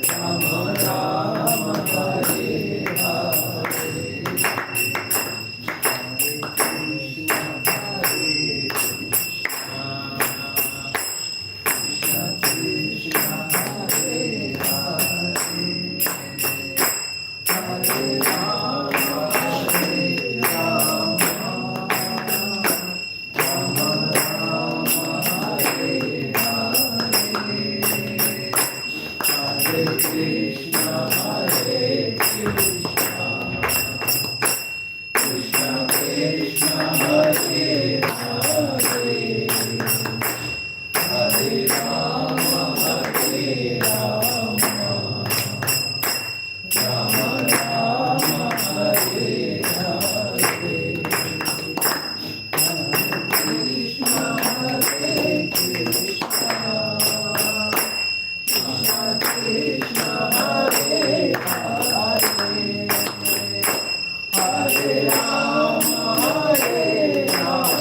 Rama Rama Hare Hare, Hare Krishna Hare Krishna, Krishna Krishna Hare Hare, Hare Rama Hare Rama, Rama Rama Hare Hare, Hare Krishna Hare Krishna, Krishna Krishna Hare Hare, Hare Rama Hare Rama, Rama Rama Hare Hare, Krishna Hare Krishna, Krishna Krishna Hare Hare, Hare Rama Hare Rama,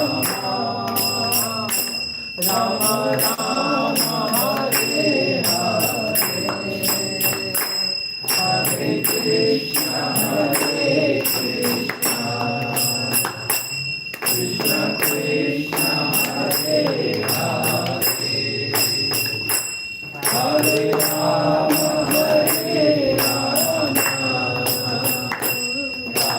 Rama Rama Hare Hare, Hare Krishna Hare Krishna, Krishna Krishna Hare Hare, Hare Rama Hare Rama,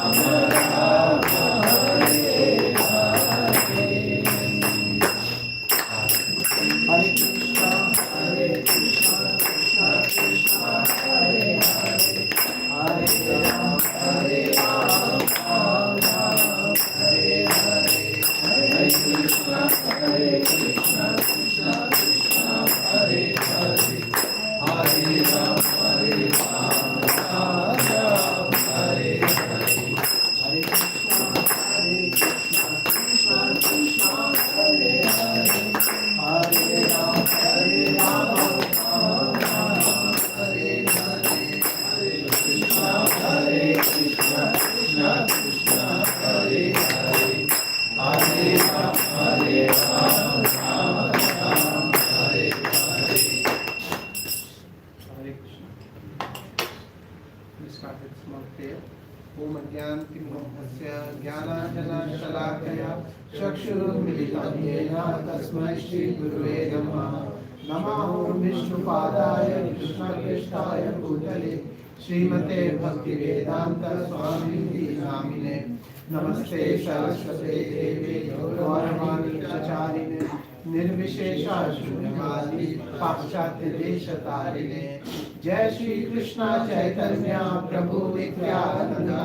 Rama Rama Hare Hare, Hare Krishna Hare Krishna, Krishna Krishna Hare Hare, Hare Rama Hare Rama, Rama Hare Hare, Hare Krishna Hare Krishna, Krishna Krishna Hare Hare, Hare Rama Hare Rama, Rama Hare Hare, Hare Krishna Hare Krishna, Krishna Krishna Hare Hare, Hare Rama Hare Rama, Rama Hare Hare, Hare Krishna Hare Krishna, Krishna Krishna Hare Hare, Hare Rama Hare Rama, Rama Rama Hare Hare. Hare Krishna. We start with small prayer. Om Ajnanatimirandasya Jnananjana-shalakaya Chakshurunmilitam Yena Tasmai Shri Gurave Namaha. Namo Vishnupadaya Krishna-Krishnaya Bhutale Srimate Bhaktivedanta Swamiti Namine. Namaste Saraswate Devi Gauravani Pracharine Nirvishesha Shunyavadi Paschatya Deshatarine. Jai Shri Krishna Chaitanya Prabhu Nityananda,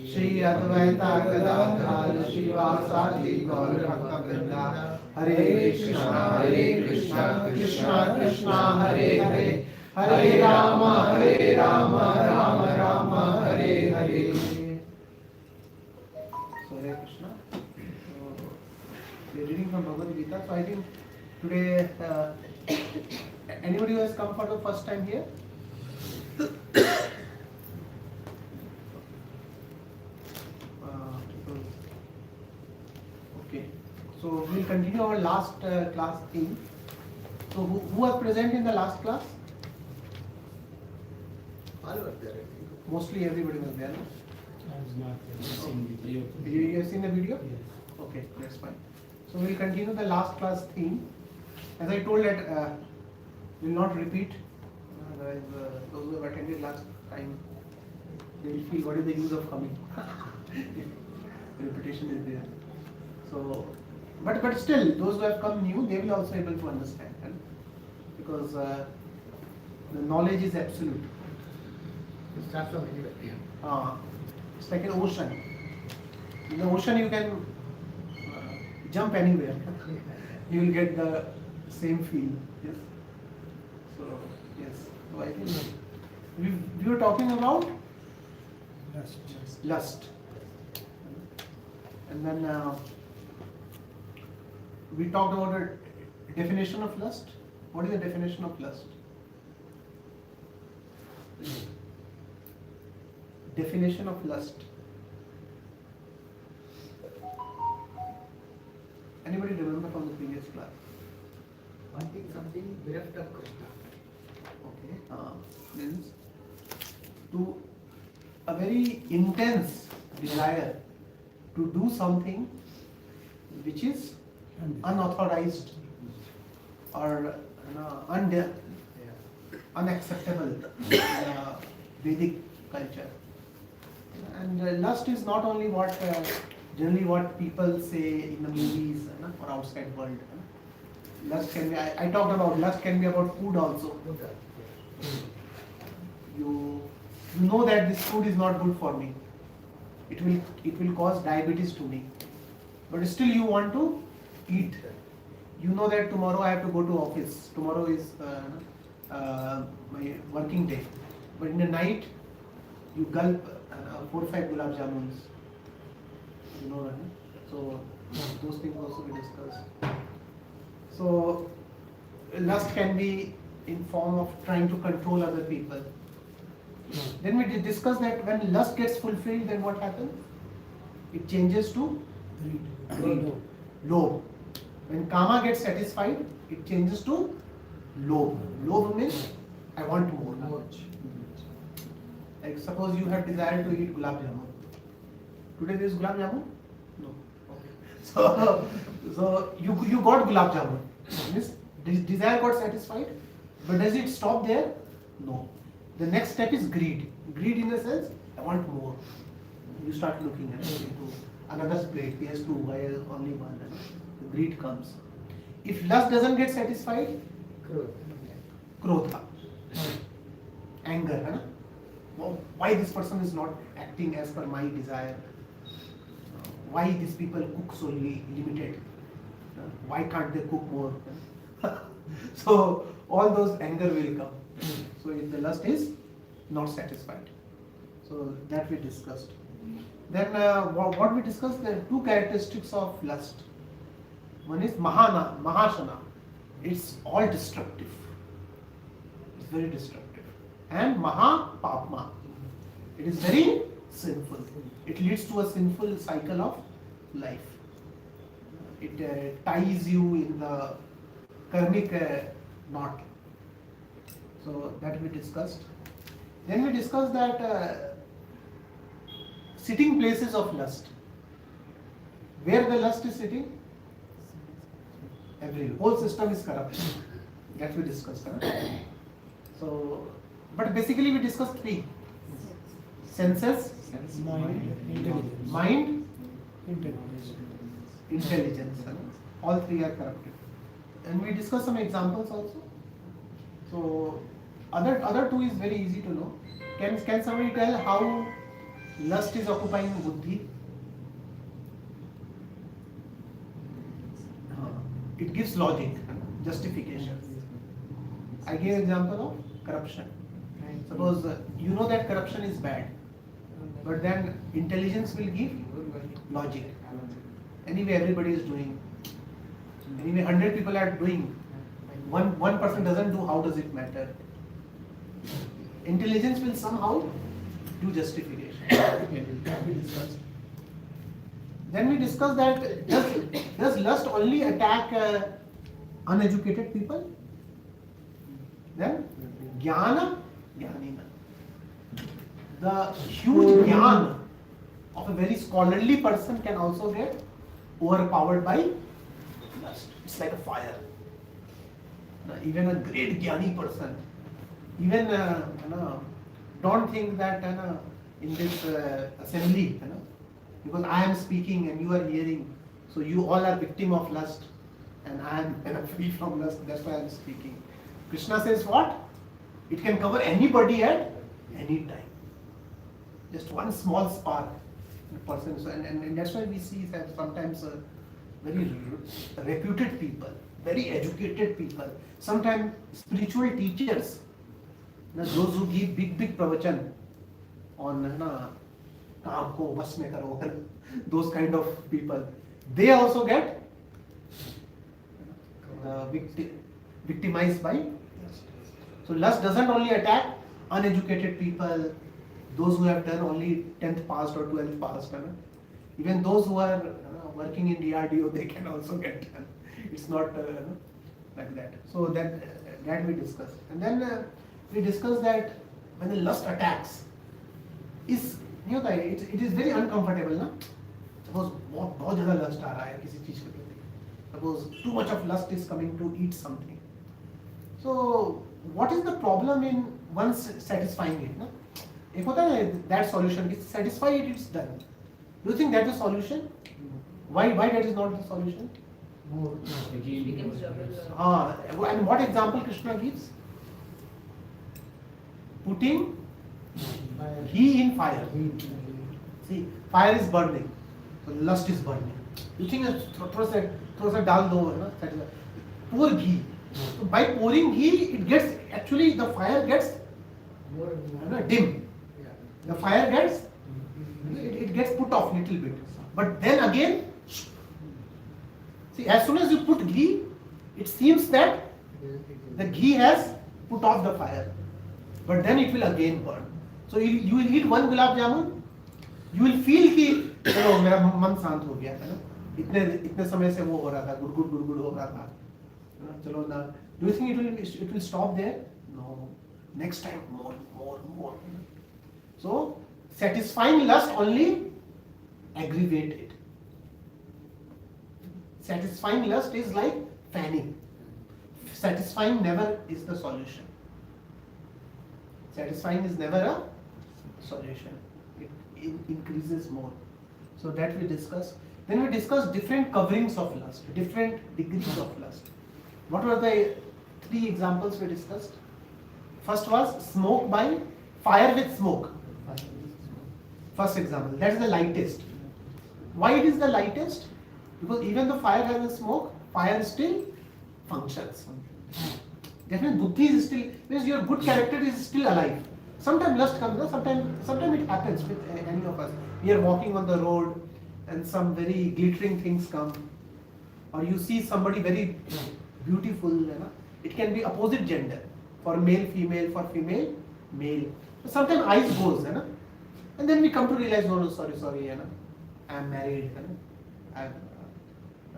Shri Advaita Gadadhar Shivasati Gaur Bhakta Hare Krishna Krishna Krishna Hare Hare, Hare Rama Rama Rama Hare Hare. So Hare Krishna. We are reading from Bhagavadgita. So I think today anybody who has come for the first time here? Okay. So we will continue our last class theme. So who was present in the last class? All were there. Mostly everybody was there. No? I was not seen video. You have seen the video? Yes. Okay, that's fine. So we will continue the last class theme. As I told that we will not repeat. Otherwise, those who have attended last time, they will feel what is the use of coming. Repetition is there. So, but still, those who have come new, they will also able to understand, right? Because the knowledge is absolute. It starts from anywhere. It's like an ocean. In the ocean, you can jump anywhere. You will get the same feel. Yes. So yes. So I think we were talking about lust. And then we talked about a definition of lust. What is the definition of lust? Definition of lust. Anybody remember from the previous class? Wanting something bereft of Krishna. Okay. Then to a very intense desire to do something which is unauthorized or unacceptable in Vedic culture. And lust is not only what generally what people say in the movies or outside world. Lust can be, I talked about lust can be about food also. You know that this food is not good for me. It will cause diabetes to me. But still you want to eat. You know that tomorrow I have to go to office. Tomorrow is my working day. But in the night you gulp 4 or 5 gulab jamuns. You know that. So those things also we discussed. So lust can be in form of trying to control other people. Then we discuss that when lust gets fulfilled, then what happens? It changes to greed. Lobe. When kama gets satisfied, it changes to lobe. Lobe means I want more. Like suppose you have desire to eat gulab jamun. Today there is gulab jamun? No. Okay. So you got gulab jamun. Means desire got satisfied, but does it stop there? No. The next step is greed. Greed in the sense, I want more. You start looking at into another plate. He has two, why only one? The greed comes. If lust doesn't get satisfied, krodha, anger. Why this person is not acting as per my desire? Why these people cook so limited? Why can't they cook more? So all those anger will come. So if the lust is not satisfied. So that we discussed. Then what we discussed, there are two characteristics of lust. One is mahashana. It's all destructive. It's very destructive. And mahapapma. It is very sinful. It leads to a sinful cycle of life. It ties you in the karmic knot. So that we discussed. Then we discussed that sitting places of lust. Where the lust is sitting? Every whole system is corrupt. That we discussed. So, but basically we discussed three: senses, mind, intelligence. All three are corrupted. And we discussed some examples also. So other two is very easy to know. Can somebody tell how lust is occupying buddhi? It gives logic, justification. I gave example of corruption. Suppose you know that corruption is bad, but then intelligence will give logic. Anyway, everybody is doing. Anyway, 100 people are doing. One person doesn't do, how does it matter? Intelligence will somehow do justification. Then we discussed that does lust only attack uneducated people? Then jnana, jnanina. The huge jnana of a very scholarly person can also get overpowered by lust. It's like a fire. Even a great jnani person, even don't think that in this assembly, because I am speaking and you are hearing, so you all are victim of lust and I am free from lust, that's why I am speaking. Krishna says what? It can cover anybody at any time. Just one small spark in a person. So, and that's why we see that sometimes very reputed people, very educated people, sometimes spiritual teachers, those who give big pravachan on kaam ko vas mein karo, those kind of people, they also get victimized by lust. So lust doesn't only attack uneducated people, those who have done only 10th passed or 12th passed. Even those who are working in DRDO, they can also get. It's not like that. So that we discussed. And then we discussed that when the lust attacks, is नहीं होता है, it is very uncomfortable ना. Suppose बहुत ज़्यादा lust आ रहा है किसी चीज़ के प्रति. Suppose too much of lust is coming to eat something. So what is the problem in once satisfying it ना? एक होता है ना that solution, it's satisfy it, it's done. Do you think that's the solution? Why that is not the solution? More. Becomes double. And what example Krishna gives? Putting Fire. ghee in fire. Heat. See, fire is burning, so lust is burning. You think थोड़ा सा डाल दो है ना, pour ghee. So by pouring ghee, it gets actually the fire gets More. dim. Yeah. The fire gets it gets put off little bit. But then again, see, as soon as you put ghee, it seems that the ghee has put off the fire. But then it will again burn. So you will eat one gulab jamun, you will feel कि चलो मेरा मन शांत हो गया है ना, इतने समय से वो हो रहा था, गुड़गुड़ हो रहा था, चलो ना. Do you think it will stop there? No. Next time more. So satisfying lust only aggravate it. Satisfying lust is like fanning. Satisfying never is the solution. Satisfying is never a solution. It increases more. So that we discuss. Then we discuss different coverings of lust, different degrees of lust. What were the 3 examples we discussed? First was smoke by fire with smoke. First example. That is the lightest. Why it is the lightest? Because even though fire has a smoke, fire still functions. Definitely buddhi is still, because your good character is still alive. Sometimes lust comes, sometimes it happens with any of us. We are walking on the road and some very glittering things come, or you see somebody very beautiful, you know. It can be opposite gender, for male female, for female male. Sometimes eyes goes, you know. And then we come to realize, no, sorry, you know, I am married, you know.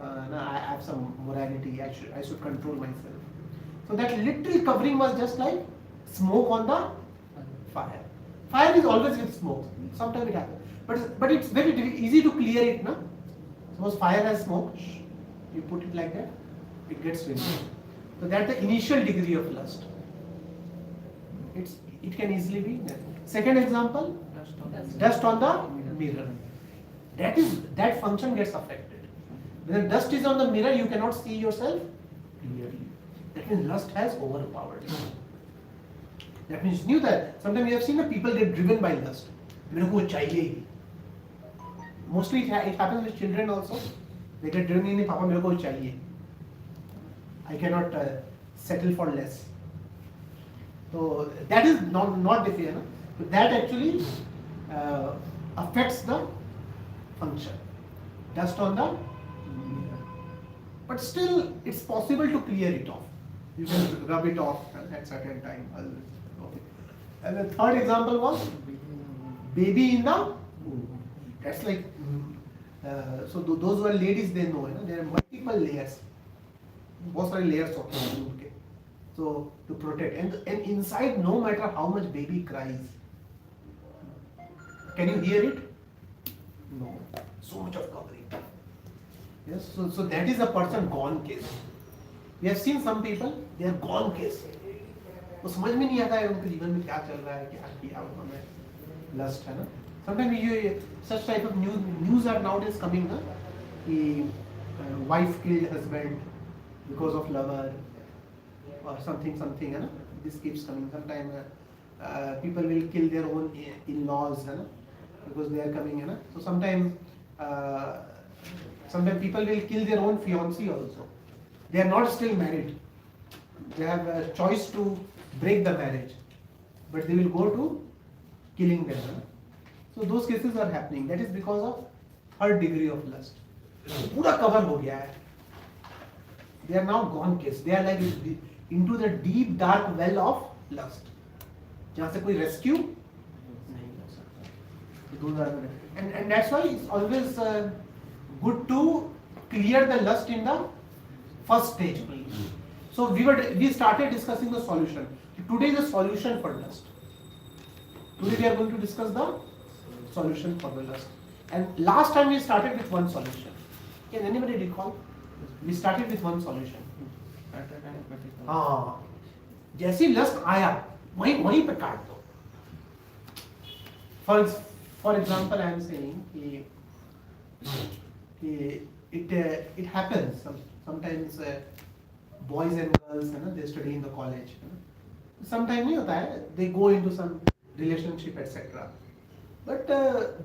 I have some morality, I should control myself. So that little covering was just like smoke on the fire. Fire is always with smoke. Sometimes it happens. But it's very easy to clear it, no? Suppose fire has smoke, you put it like that, it gets rid. So that's the initial degree of lust. It can easily be there. Second example, dust on the mirror. That function gets affected. When the dust is on the mirror, you cannot see yourself clearly. That means lust has overpowered you. That means you knew that. Sometimes you have seen the people get driven by lust. मेरे को चाहिए ही. Mostly it happens with children also. They get driven in, पापा मेरे को चाहिए. I cannot settle for less. So that is not the fear. No? So that actually affects the function. Dust on the mirror. But still, it's possible to clear it off. You can rub it off at certain time. Okay. And the third example was baby in the womb. That's like so those who are ladies, they know, you know, there are multiple layers. बहुत सारे layers होते हैं womb के. So to protect and inside, no matter how much baby cries, can you hear it? No. So much of covering. Yes. So that is a person gone case. We have seen some people, they are gone case. वो समझ में नहीं आता है उनके जीवन में क्या चल रहा है, क्या किया उन्होंने. Lust है ना. Sometimes such type of news are nowadays coming ना कि wife killed husband because of lover or something है ना. This keeps coming. Sometimes people will kill their own in-laws है ना because they are coming है ना. So sometimes people will kill their own fiancé also. They are not still married. They have a choice to break the marriage, but they will go to killing them. Huh? So those cases are happening. That is because of third degree of lust. पूरा cover हो गया है. They are now gone case. They are like into the deep dark well of lust. जहाँ से कोई rescue नहीं हो सकता. Those are and that's why it's always good to clear the lust in the first stage. So we started discussing the solution. Today is the solution for lust. Today we are going to discuss the solution for the lust. And last time we started with one solution. Can anybody recall? We started with one solution. हाँ, जैसी lust आया वहीं पे काट दो. For example, I am saying कि it happens sometimes boys and girls they study in the college. Sometimes नहीं होता है, they go into some relationship etc. But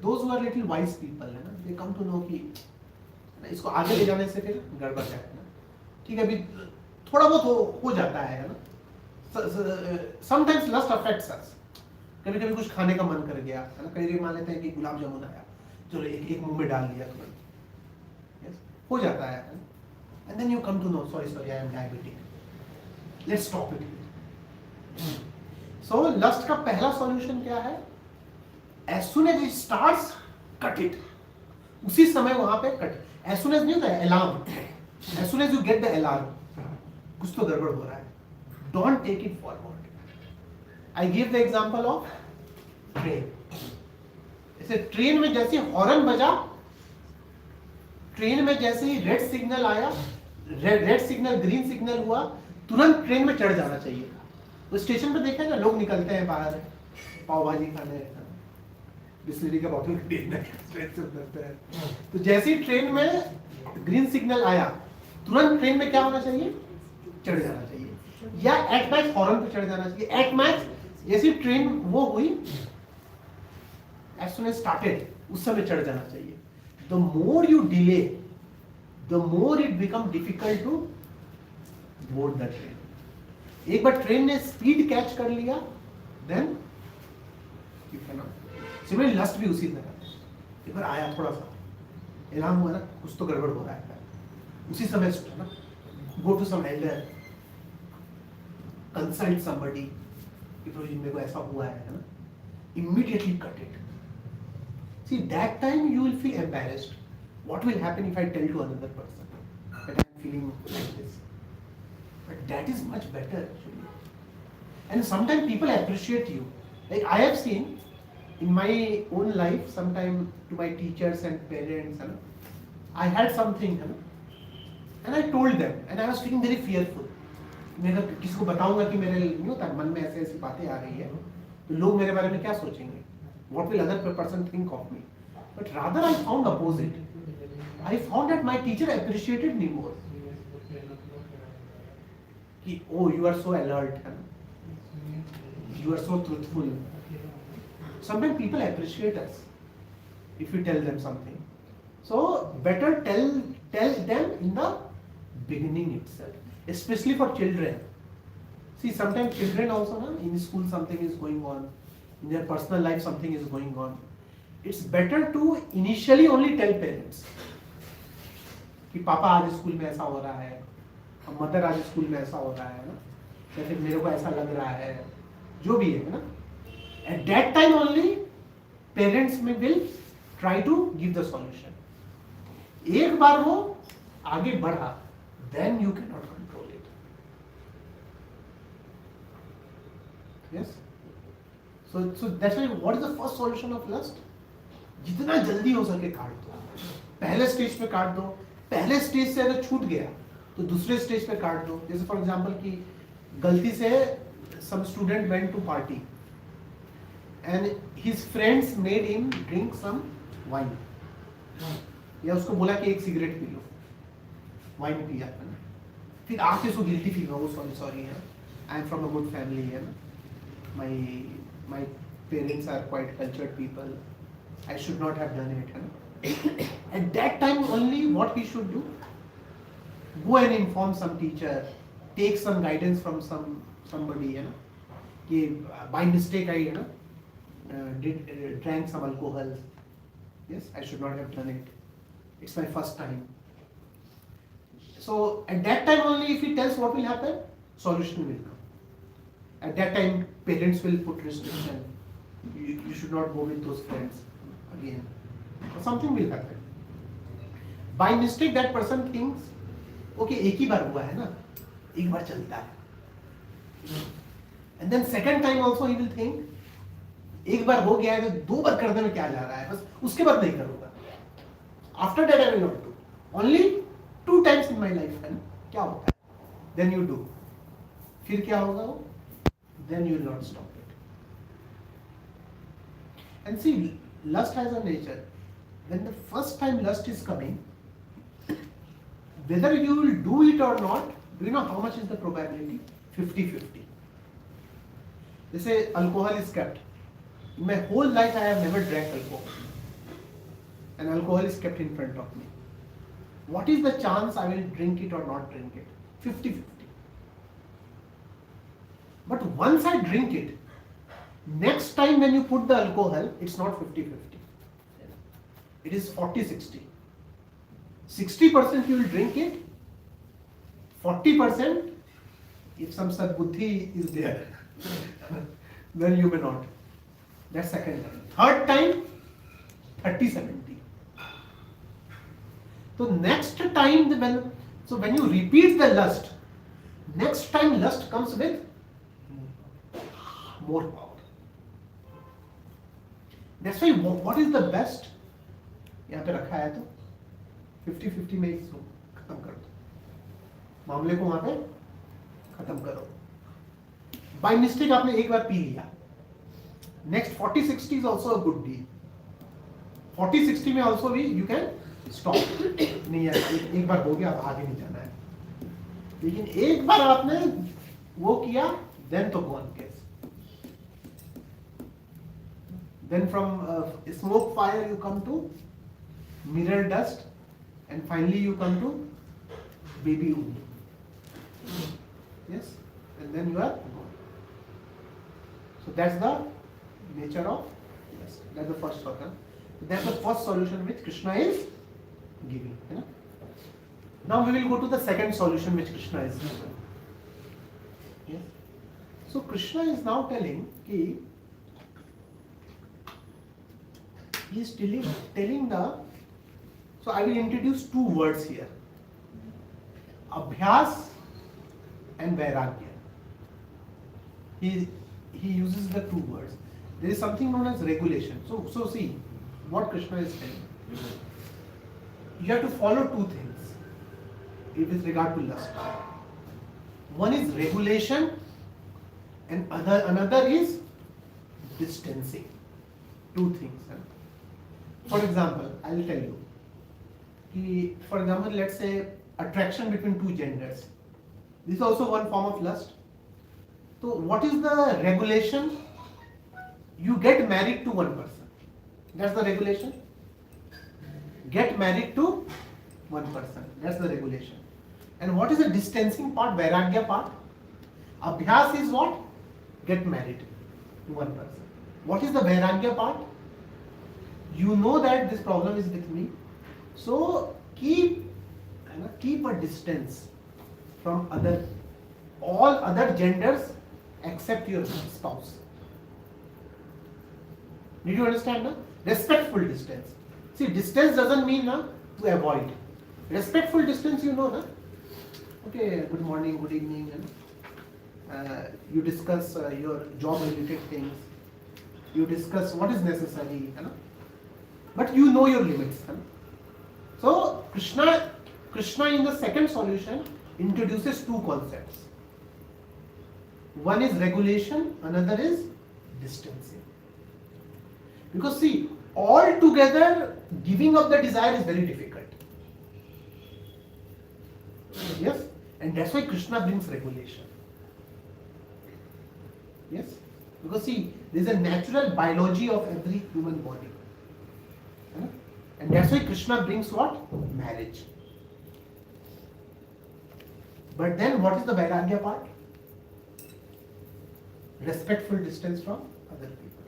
those who are little wise people they come to know कि इसको आगे ले जाने से फिर गड़बड़ है ना. ठीक है, अभी थोड़ा बहुत हो जाता है ना. Sometimes lust affects us. कभी कभी कुछ खाने का मन कर गया है ना, कभी मान लेते हैं कि गुलाब जामुन आया, चलो एक मुंह में डाल लिया तुरंत. Yes, हो जाता है. And then you come to know, sorry, I am diabetic. Let's stop it. So lust का पहला solution क्या है? As soon as it starts, cut it. उसी समय वहां पे cut. As soon as नहीं होता है alarm. As soon as you get the alarm, कुछ तो गड़बड़ हो रहा है. Don't take it forward. I give the example of train. ऐसे ट्रेन में जैसे हॉर्न बजा, ट्रेन में जैसे ही रेड सिग्नल आया, रेड सिग्नल ग्रीन सिग्नल हुआ, तुरंत ट्रेन में चढ़ जाना चाहिए. तो स्टेशन पे देखा है ना, लोग निकलते हैं बाहर पाव भाजी खाने, बिस्लरी का बोतल खरीदने ट्रेन से उतरते हैं. तो जैसे ही ट्रेन में ग्रीन सिग्नल आया, तुरंत ट्रेन में क्या होना चाहिए? चढ़ जाना चाहिए. या एट मैच हॉर्न पे चढ़ जाना चाहिए. एट मैच जैसी ट्रेन वो हुई, as soon as started, उस समय चढ़ जाना चाहिए. The more you delay, the more it become difficult to board the train. एक बार ट्रेन ने स्पीड कैच कर लिया, then you cannot. Similarly lust भी उसी तरह. एक बार आया, थोड़ा सा एलार्म हुआ ना, कुछ तो गड़बड़ हो रहा है, उसी समय ना go to some elder, consult somebody कि प्रभु जी मेरे को ऐसा हुआ है ना, immediately cut it. See, that time you will feel embarrassed. What will happen if I tell to another person that I am feeling like this? But that is much better actually. And sometimes people appreciate you. Like I have seen in my own life, sometimes to my teachers and parents, I had something, and I told them, and I was feeling very fearful. मैं अगर किसी को बताऊंगा कि मेरे नहीं होता मन में ऐसे ऐसी बातें आ रही है, तो लोग मेरे बारे में क्या सोचेंगे? What will other person think of me? But rather I found opposite. I found that my teacher appreciated me more. कि oh, you are so alert, you are so truthful. Sometimes people appreciate us if we tell them something. So better tell them in the beginning itself, especially for children. See, sometimes children also in school something is going on, in their personal life something is going on. It's better to initially only tell parents कि पापा आज school में ऐसा हो रहा है, mother आज school में ऐसा हो रहा है ना, या फिर मेरे को ऐसा लग रहा है, जो भी है ना. At that time only parents will try to give the solution. एक बार वो आगे बढ़ा, then you cannot control it. Yes. So that's why what is the first solution of lust? जितना जल्दी हो सके काट दो. पहले स्टेज पे काट दो. पहले स्टेज से अगर छूट गया तो दूसरे स्टेज पे काट दो. जैसे फॉर एग्जांपल कि गलती से some student went to party and his friends made him drink some wine. या उसको बोला कि एक सिगरेट पी लो, वाइन पिया है ना, फिर आके उसको गिल्टी फील हुआ, सॉरी है, I am from a good family है ना, my parents are quite cultured people, I should not have done it है ना. At that time only what he should do, go and inform some teacher, take some guidance from somebody है ना, कि by mistake I है ना drank some alcohol. Yes, I should not have done it. It's my first time. So at that time only if he tells what will happen, solution will come. At that time parents will put restriction. You should not go with those friends again. Or something will happen. By mistake that person thinks, okay, एक ही बार हुआ है ना, एक बार चलता है. And then second time also he will think, एक बार हो गया है तो 2 बार करने में क्या जा रहा है, बस उसके बाद नहीं करूंगा. After that I will not do. Only 2 times in my life है ना, क्या होता है, देन यू डू. फिर क्या होगा वो, then you will not stop it. And see, lust has a nature. When the first time lust is coming, whether you will do it or not, do you know how much is the probability? 50-50. They say alcohol is kept. In my whole life I have never drank alcohol. And alcohol is kept in front of me. What is the chance I will drink it or not drink it? 50-50. But once I drink it, next time when you put the alcohol, it's not 50-50. It is 40-60. 60% you will drink it. 40%, if some sadbuddhi is there, then you may not. That's second time. Third time, 30-70. So next time, when you repeat the lust, next time lust comes with more power. That's why what is the best? यहाँ पे रखा है तो 50-50 में इसको खत्म कर दो, मामले को वहां पे खत्म करो. बाय मिस्टेक आपने एक बार पी लिया, next 40-60 is also a good deal. 40-60 में ऑल्सो भी यू कैन स्टॉप. नहीं यार, एक बार हो गया, अब आगे नहीं जाना है. लेकिन एक बार आपने वो किया, देन तो gone case. Then from smoke fire you come to mirror dust, and finally you come to baby wound. Yes, and then you are gone. So that's the nature of, yes, that's the first solution. That's the first solution which Krishna is giving. You know? Now we will go to the second solution which Krishna is giving. Yes. So Krishna is now telling कि he is telling the, so I will introduce 2 words here, Abhyas and Vairagya. He uses the 2 words. There is something known as regulation. So see what Krishna is saying. You have to follow 2 things with regard to lust. One is regulation, and another is distancing. 2 things. For example, I will tell you. For example, let's say attraction between 2 genders. This is also one form of lust. So what is the regulation? You get married to one person. That's the regulation. Get married to one person. That's the regulation. And what is the distancing part, Vairagya part? Abhyas is what? Get married to one person. What is the Vairagya part? You know that this problem is with me, so keep a distance from all other genders except your spouse. Did you understand? Na? Respectful distance. See, distance doesn't mean to avoid. Respectful distance, you know, na? Okay, good morning, good evening. You discuss your job related things. You discuss what is necessary. But you know your limits. So Krishna in the second solution introduces 2 concepts. One is regulation, another is distancing. Because see, all together giving up the desire is very difficult. Yes, and that's why Krishna brings regulation. Yes, because see, there is a natural biology of every human body. And that's why Krishna brings what? Marriage. But then what is the Vairagya part? Respectful distance from other people.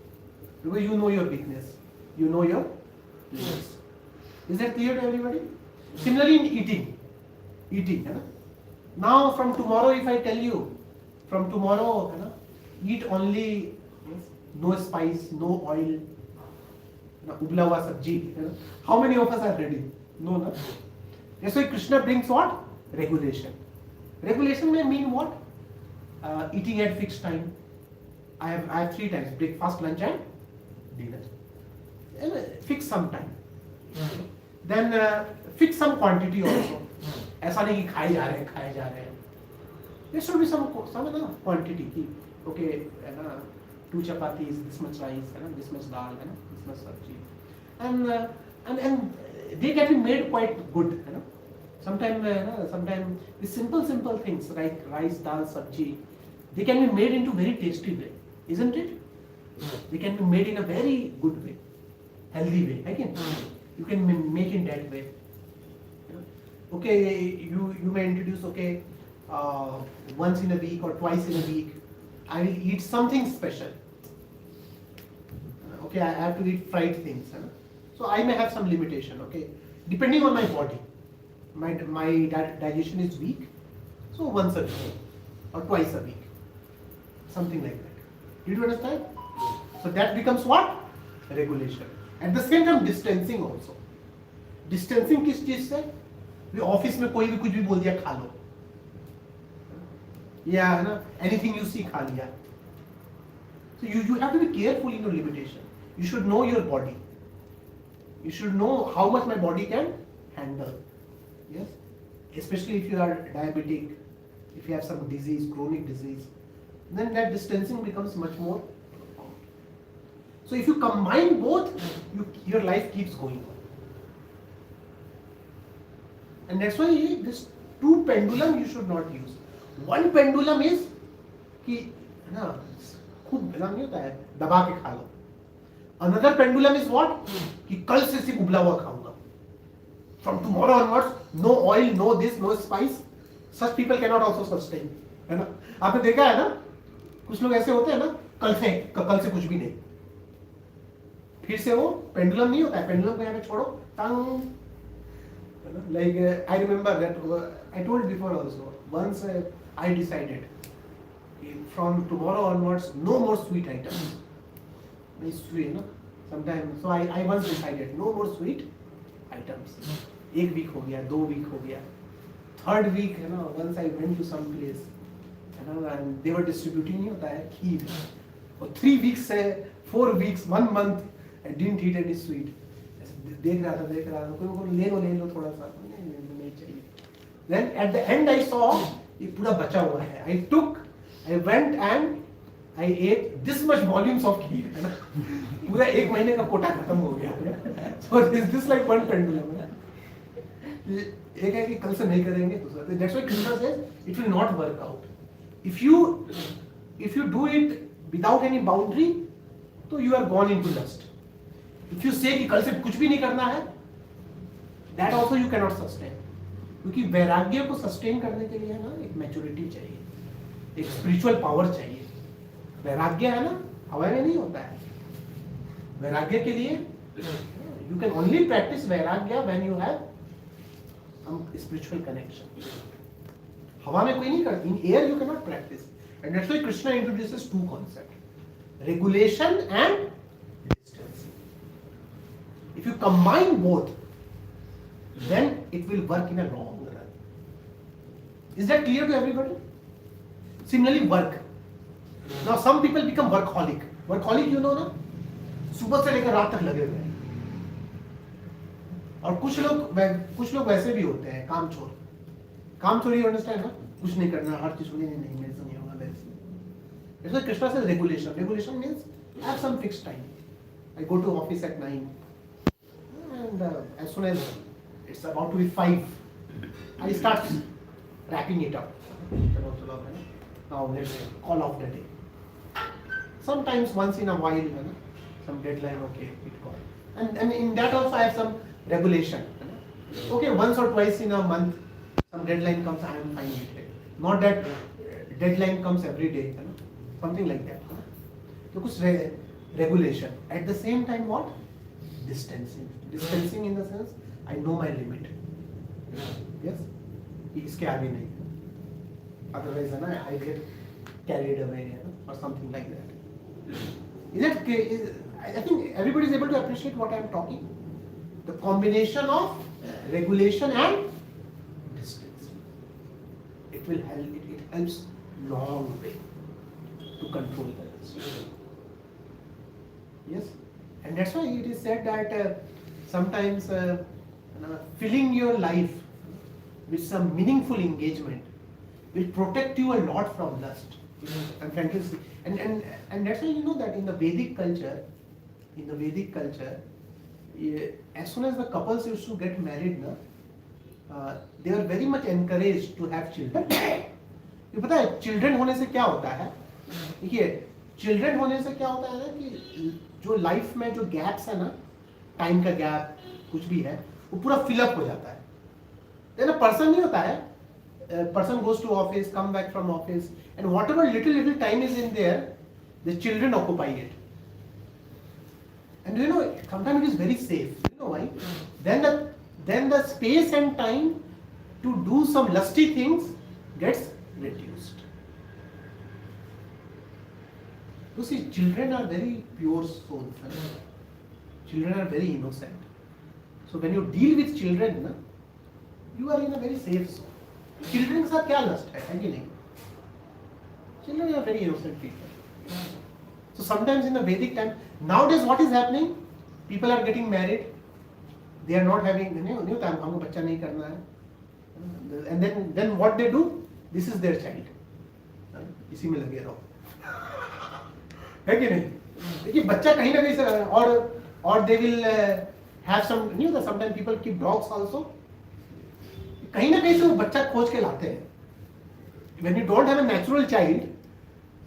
Because you know your weakness. You know your limits. Is that clear to everybody? Similarly in eating. Now from tomorrow, if I tell you, from tomorrow, eat only no spice, no oil, ubla hua sabji. How many of us are ready? No, no. That's why Krishna brings what? Regulation. Regulation may mean what? Eating at fixed time. I have 3 times: breakfast, lunch, and dinner. And fix some time. Then fix some quantity also. ऐसा नहीं कि खाए जा रहे हैं. There should be some quantity की okay है ना 2 chapatis, this much rice, है ना this much dal, है ना this much sabji, and they can be made quite good, है ना. Sometimes the simple things like rice, dal, sabji, they can be made into very tasty way, isn't it? They can be made in a very good way, healthy way. Again, you can make in that way. Okay, you may introduce once in a week or twice in a week, I will eat something special. Okay, I have to eat fried things. So I may have some limitation. Okay, depending on my body, my digestion is weak. So once a week or twice a week, something like that. Did you understand? So that becomes what? Regulation. At the same time, distancing also. Distancing किस चीज से? Office में कोई भी कुछ भी बोल दिया खा लो, या है ना anything you see खा लिया. So you have to be careful in your limitation. You should know your body. You should know how much my body can handle. Yes, especially if you are diabetic, if you have some disease, chronic disease, then that distancing becomes much more profound. So if you combine both, your life keeps going on. And that's why this two pendulum you should not use. One pendulum is कि ना खूब बेलम नहीं होता है दबा के खा लो. Another pendulum is what? कि कल से सिर्फ उबला हुआ खाऊंगा. From tomorrow onwards, no oil, no this, no spice. Such people cannot also sustain. है ना? आपने देखा है ना? कुछ लोग ऐसे होते हैं ना कल से कुछ भी नहीं. फिर से वो पेंडुलम नहीं होता है. पेंडुलम को यहाँ पे छोड़ो टांग. Like I remember that I told before also. Once I decided from tomorrow onwards no more sweet items. Sweet, no? Sometimes so I once decided no more sweet items. 1 week हो गया, 2 week हो गया. 3rd week, once I went to some place, and they were distributing नहीं होता है खीर. और 3 weeks से 4 weeks, 1 month, I didn't eat any sweet. देख रहा था कोई ले लो थोड़ा सा, नहीं चाहिए. Then at the end I saw ये पूरा बचा हुआ है. I went and I ate this much volumes of kheer, है ना. पूरा 1 महीने का कोटा खत्म हो गया. So is this like one pendulum? एक है कि कल से नहीं करेंगे दूसरा. That's why Krishna says it will not work out. If you do it without any boundary, तो you are gone into lust. If you say कि कल से कुछ भी नहीं करना है, that also you cannot sustain. क्योंकि वैराग्य को सस्टेन करने के लिए है ना एक मैच्योरिटी चाहिए, एक स्पिरिचुअल पावर चाहिए. वैराग्य है ना हवा में नहीं होता है. वैराग्य के लिए you can only practice वैराग्य when you have some spiritual connection. हवा में कोई नहीं करता. In air you cannot practice. And that's why Krishna introduces 2 concepts: regulation and distance. If you combine both, then it will work in a long run. Is that clear to everybody? Similarly, work. Now some people become workaholic. Workaholic, you know ना, सुबह से लेकर रात तक लगे हुए हैं. और कुछ लोग वैसे भी होते हैं कामचोर. कामचोर, you understand ना? कुछ नहीं करना, हर चीज नहीं मेरे से नहीं होगा, मेरे से. That's why Krishna says regulation. Regulation means I have some fixed time. I go to office at 9. And as soon as it's about to be 5, I start wrapping it up. Now let's call off the day. Sometimes once in a while, some deadline, okay, it call. And in that also I have some regulation. Okay, once or twice in a month, some deadline comes, I am fine with it. Not that deadline comes every day, something like that. So कुछ regulation. At the same time, what? Distancing. Distancing in the sense, I know my limit. Yes? इसके आगे नहीं. Otherwise, I get carried away or something like that. I think everybody is able to appreciate what I am talking. The combination of regulation and distance. It will help. It helps long way to control the rest. Yes. And that's why it is said that sometimes filling your life with some meaningful engagement will protect you a lot from lust and fantasy. And that's why you know that in the Vedic culture, as soon as the couples used to get married, they were very much encouraged to have children. ये पता है children होने से क्या होता है? देखिए children होने से क्या होता है ना कि जो लाइफ में जो गैप्स है ना, टाइम का गैप कुछ भी है, वो पूरा फिलअप हो जाता है. देन पर्सन नहीं होता है, person goes to office, come back from office, and whatever little time is in there, the children occupy it. And you know, sometimes it is very safe. You know why? Then the space and time to do some lusty things gets reduced. You see, children are very pure souls. Children are very innocent. So when you deal with children, you are in a very safe zone. Children का क्या lust है कि नहीं? Children are very innocent people. So sometimes in the Vedic time, nowadays what is happening? People are getting married. They are not having, नहीं होता हमको बच्चा नहीं करना है. And then what they do? This is their child. इसी में लगे रहो. है कि नहीं? देखिए बच्चा कहीं ना कहीं से और they will have some, you know, sometimes people keep dogs also. कहीं ना कहीं से वो बच्चा खोज के लाते हैं. When you don't have a natural child,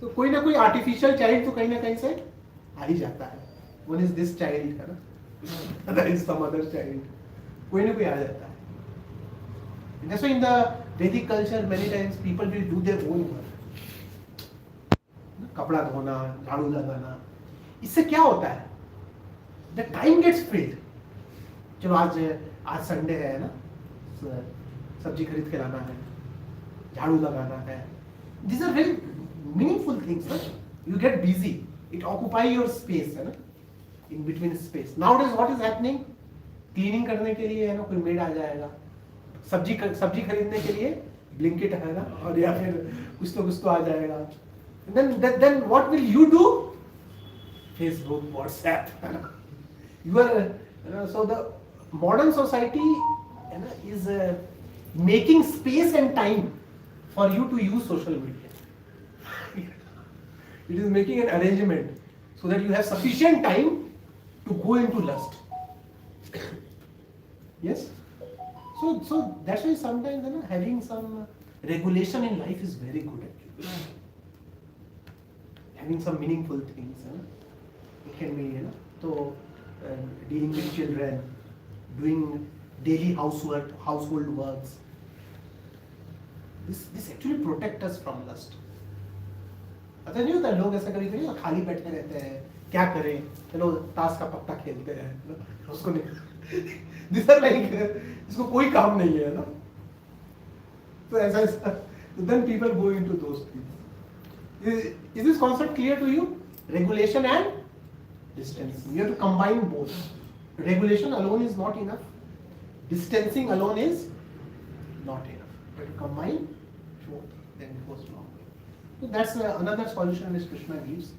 तो कोई ना कोई artificial child तो कहीं ना कहीं से आ ही जाता है. One is this child, है ना? Other is some other child. कोई ना कोई आ जाता है. And that's why in the Vedic culture many times people will do their own work. कपड़ा धोना, झाड़ू लगाना. इससे क्या होता है? The time gets filled. चलो आज संडे है ना, सब्जी खरीद के लाना है, झाड़ू लगाना है. These are very meaningful things. ना? You get busy. It occupy your space, है ना? In between space. Nowadays what is happening? Cleaning करने के लिए है ना कोई मेड आ जाएगा. सब्जी खरीदने के लिए ब्लिंकिट है ना, और या फिर कुछ तो आ जाएगा. Then what will you do? Facebook, WhatsApp, है ना? You are so the modern society is making space and time for you to use social media. It is making an arrangement so that you have sufficient time to go into lust. Yes? So that's why sometimes having some regulation in life is very good actually. Having some meaningful things. It can be, dealing with children, doing daily household works. This actually protects us from lust. पता नहीं होता लोग ऐसा कभी खाली बैठे रहते हैं, क्या करें, चलो ताश का पत्ता खेलते हैं, उसको नहीं. These are like इसको कोई काम नहीं है ना, तो ऐसा then people go into those things. Is this concept clear to you? Regulation and distancing. You have to combine both. Regulation alone is not enough. Distancing alone is not enough. But to combine both, then it goes long way. So that's another solution which Krishna gives.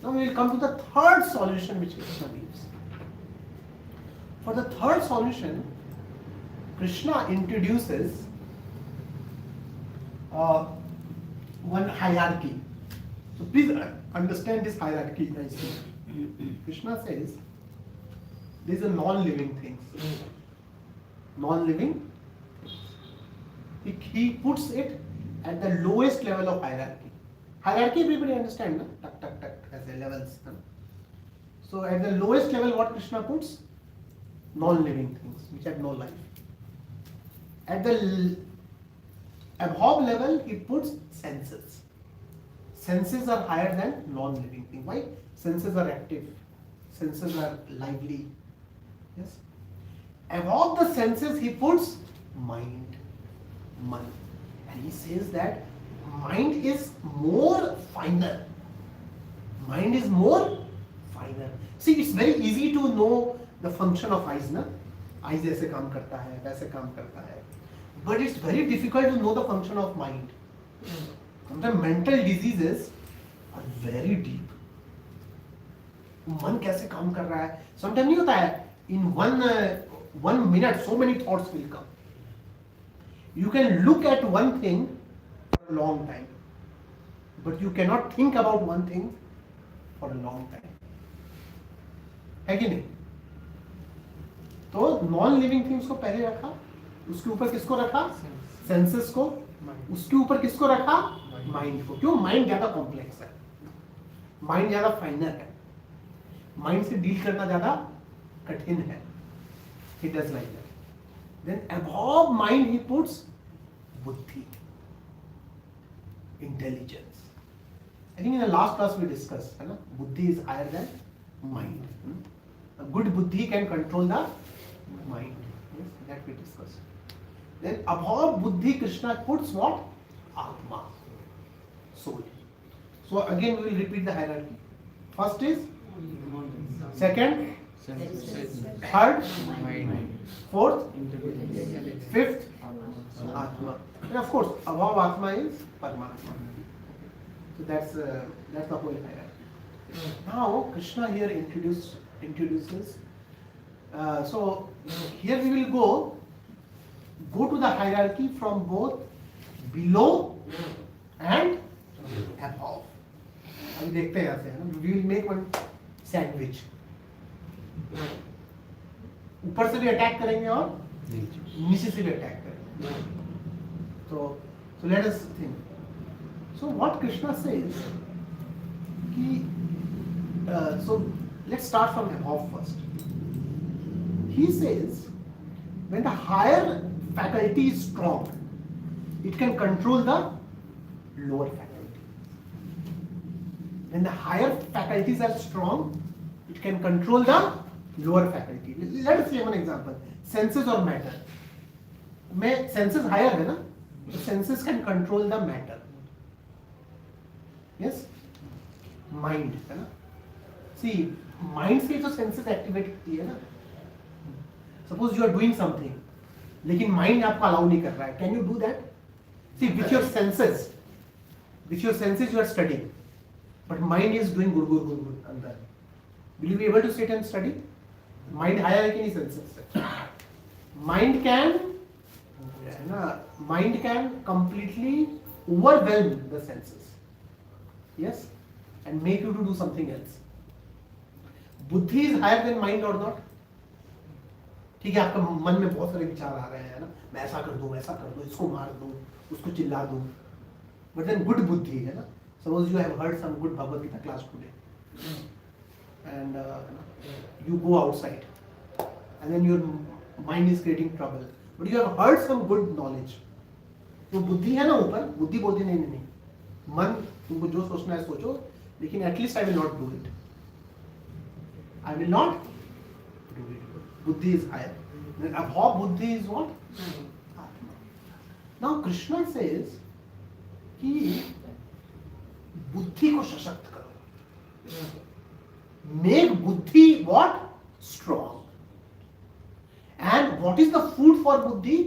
Now we will come to the third solution which Krishna gives. For the third solution, Krishna introduces one hierarchy. So please understand this hierarchy nicely. Krishna says these are non-living things. Non-living. He puts it at the lowest level of hierarchy. Hierarchy everybody understand, no? Tuck, tuck, tuck, as the levels. No? So at the lowest level what Krishna puts? Non-living things which have no life. At the above level he puts senses. Senses are higher than non-living things. Why? Senses are active. Senses are lively. Yes. Above the senses he puts mind. And he says that mind is more finer. Mind is more finer. See, it's very easy to know the function of eyes, na? Eyes ऐसे काम करता है, वैसे काम करता है. But it's very difficult to know the function of mind. Sometimes mental diseases are very deep. मन कैसे काम कर रहा है. समटाइम नहीं होता है, in one minute so many thoughts will come. You can look at one thing for a long time, but you cannot think about one thing for a long time. है कि नहीं? तो नॉन लिविंग थिंग्स को पहले रखा, उसके ऊपर किसको रखा? सेंसेस को. उसके ऊपर किसको रखा? माइंड को. क्यों? माइंड ज्यादा कॉम्प्लेक्स है, माइंड ज्यादा फाइनर है, माइंड से डील करना ज्यादा कठिन है. He does like that. Then above mind he puts buddhi, intelligence. I think in the last class we discussed, है ना? Buddhi is higher than mind. A good buddhi can control the mind. Yes, that we discussed. Then above buddhi Krishna puts what? Atma, soul. So again we will repeat the hierarchy. First is, second, third, fourth, fifth, Atma. And of course above Atma is Paramatma. So that's the whole hierarchy. Now Krishna here introduces. So here we will go to the hierarchy from both below and above. अभी देखते हैं यहाँ से, है ना? We will make one sandwich. ऊपर से भी अटैक करेंगे और नीचे से भी अटैक करेंगे. So let us think. So what Krishna says, so let's start from above first. He says, when the higher faculty is strong, it can control the lower faculty. When the higher faculties are strong, it can control the lower faculty. Let us take one example. Senses or matter. में senses higher है ना, तो senses can control the matter. Yes, mind है ना. See, mind से जो senses activate होती है ना. Suppose you are doing something, लेकिन mind आपको allow नहीं कर रहा है. Can you do that? See, with your senses you are studying, but mind is doing gur अंदर. Will you be able to sit and study? Mind higher है कि नहीं senses से? Mind can completely overwhelm the senses. Yes, and make you to do something else. बुद्धि is higher than mind or not? ठीक है, आपका मन में बहुत सारे विचार आ रहे हैं ना, मैं ऐसा कर दूं, इसको मार दूं, उसको चिल्ला दूं. But then good बुद्धि है ना. Suppose you have heard some good Bhagavadgita class today, and you go outside, and then your mind is creating trouble. But you have heard some good knowledge. तो बुद्धि है ना ऊपर, बुद्धि बोलती नहीं, मन तुमको जो सोचना है सोचो, लेकिन at least I will not do it. I will not do it. Buddhi is higher. Then above buddhi is what? Atma. Now Krishna says कि बुद्धि को सशक्त करो. Make buddhi what? Strong. And what is the food for buddhi?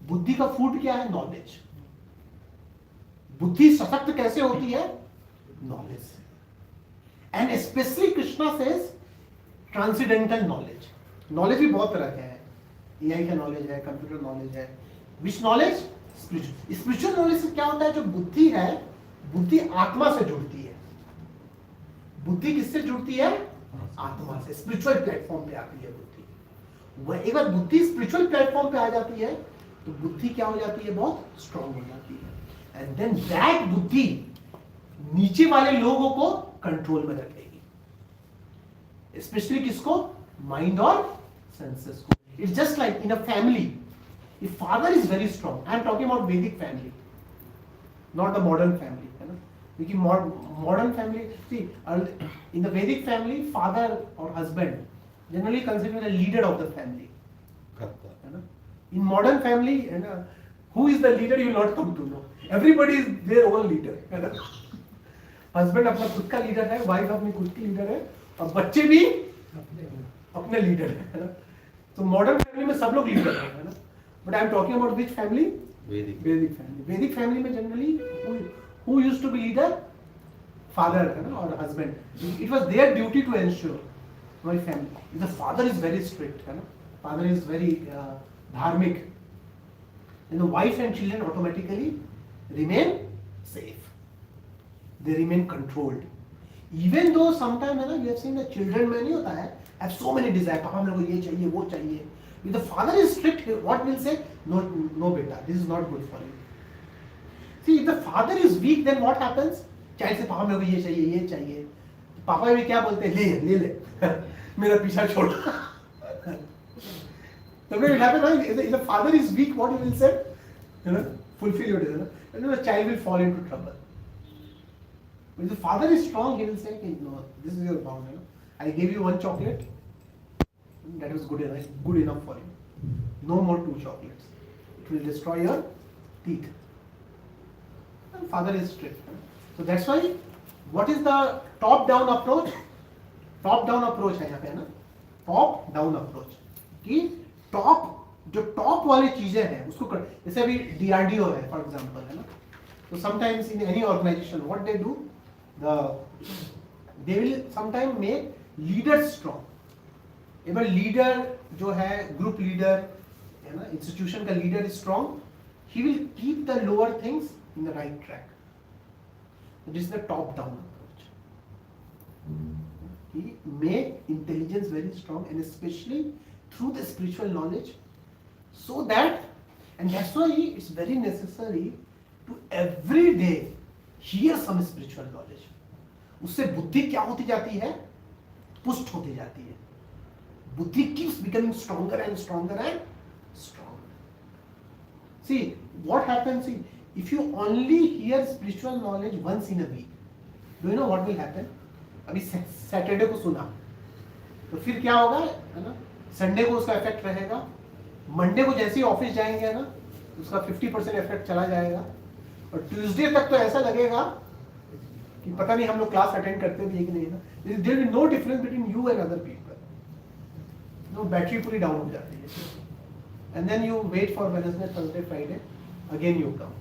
बुद्धि का food क्या है? Knowledge. बुद्धि सशक्त कैसे होती है? नॉलेज से. And specially Krishna says transcendental knowledge. Knowledge भी बहुत तरह के हैं. एआई का नॉलेज है, कंप्यूटर नॉलेज है. विच नॉलेज? स्पिरिचुअल. स्पिरिचुअल नॉलेज से क्या होता है? जो बुद्धि है, बुद्धि आत्मा से जुड़ती है. बुद्धि किससे जुड़ती है? आत्मा से. स्पिरिचुअल प्लेटफॉर्म पे आती है बुद्धि. एक बार बुद्धि स्पिरिचुअल प्लेटफॉर्म पे आ जाती है तो बुद्धि क्या हो जाती है? बहुत स्ट्रांग हो जाती है. एंड देन दैट बुद्धि नीचे वाले लोगों को कंट्रोल में रखेगी. स्पेशली किसको? माइंड और सेंसेस को. It's just like in a family. If father is very strong, I am talking about Vedic family, not the modern family, है ना. क्योंकि modern family, see in the Vedic family father और husband generally considered a leader of the family. In modern family, who is the leader you will not come to know. Everybody is their own leader. Husband अपना खुद का leader है, wife अपनी खुद की leader है, और बच्चे भी अपने leader है. तो modern family में सब लोग leader है ना. But I am talking about which family? Vedic family. Vedic family में generally who used to be leader? father है ना और husband, it was their duty to ensure my family. If the father is very strict है ना, father is very धार्मिक, then the wife and children automatically remain safe. They remain controlled. Even though sometimes है ना, you have seen the children में नहीं होता है, have so many desires. पापा मेरे को ये चाहिए, वो चाहिए. If the father is strict, what will say? No, no, beta, this is not good for you. See, if the father is weak, then what happens? Child से पापा मेरे को ये चाहिए, ये चाहिए. पापा भी क्या बोलते हैं? ले, मेरा पीछा छोड़. So when it happens, if the father is weak, what he will say? You know, fulfill your desire. And then the child will fall into trouble. But if the father is strong, he will say, okay, no, this is your bound. You know, I gave you one chocolate. That was good enough for you. No more 2 chocolates. It will destroy your teeth. And father is strict. So that's why, what is the top-down approach? Top-down approach है यहाँ पे ना. Top-down approach. कि जो top वाली चीजें हैं उसको कर, जैसे अभी DRDO है फॉर एग्जांपल है ना. तो sometimes in any organisation what they do, they will sometime make leaders strong. एक लीडर जो है, ग्रुप लीडर है ना, इंस्टीट्यूशन का leader is strong, he will keep the lower things in the right track. This is the top down approach. He make intelligence very strong, and especially through the spiritual knowledge, so that, and that's why it's very necessary to every day hear some spiritual knowledge. उससे बुद्धि क्या होती जाती है? पुष्ट होती जाती है. बुद्धि keeps becoming stronger and stronger and stronger. See what happens. See, if you only hear spiritual knowledge once in a week, do you know what will happen? अभी सैटरडे को सुना तो फिर क्या होगा है ना, संडे को उसका इफेक्ट रहेगा. मंडे को जैसे ही ऑफिस जाएंगे ना, उसका 50% इफेक्ट चला जाएगा. और ट्यूसडे तक तो ऐसा लगेगा कि पता नहीं हम लोग क्लास अटेंड करते भी कि नहीं ना. There will be no difference between you and other people. No, battery पूरी डाउन हो जाती है. And then you wait for Wednesday, Thursday, Friday, again you come.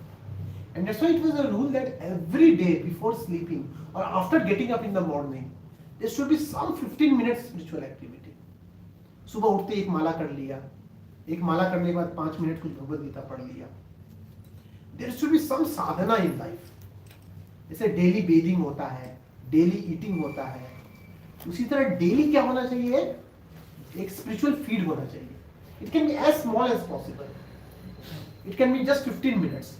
And that's why it was a rule that every day before sleeping or after getting up in the morning, there should be some 15 minutes spiritual activity. सुबह उठते एक माला कर लिया, एक माला करने के बाद 5 minute कुछ भगवद गीता पढ़ लिया. There should be some sadhana in life. जैसे डेली बेदिंग होता है, डेली ईटिंग होता है, उसी तरह डेली क्या होना चाहिए? एक स्पिरिचुअल फीड होना चाहिए. It can be as small as possible. It can be just 15 minutes.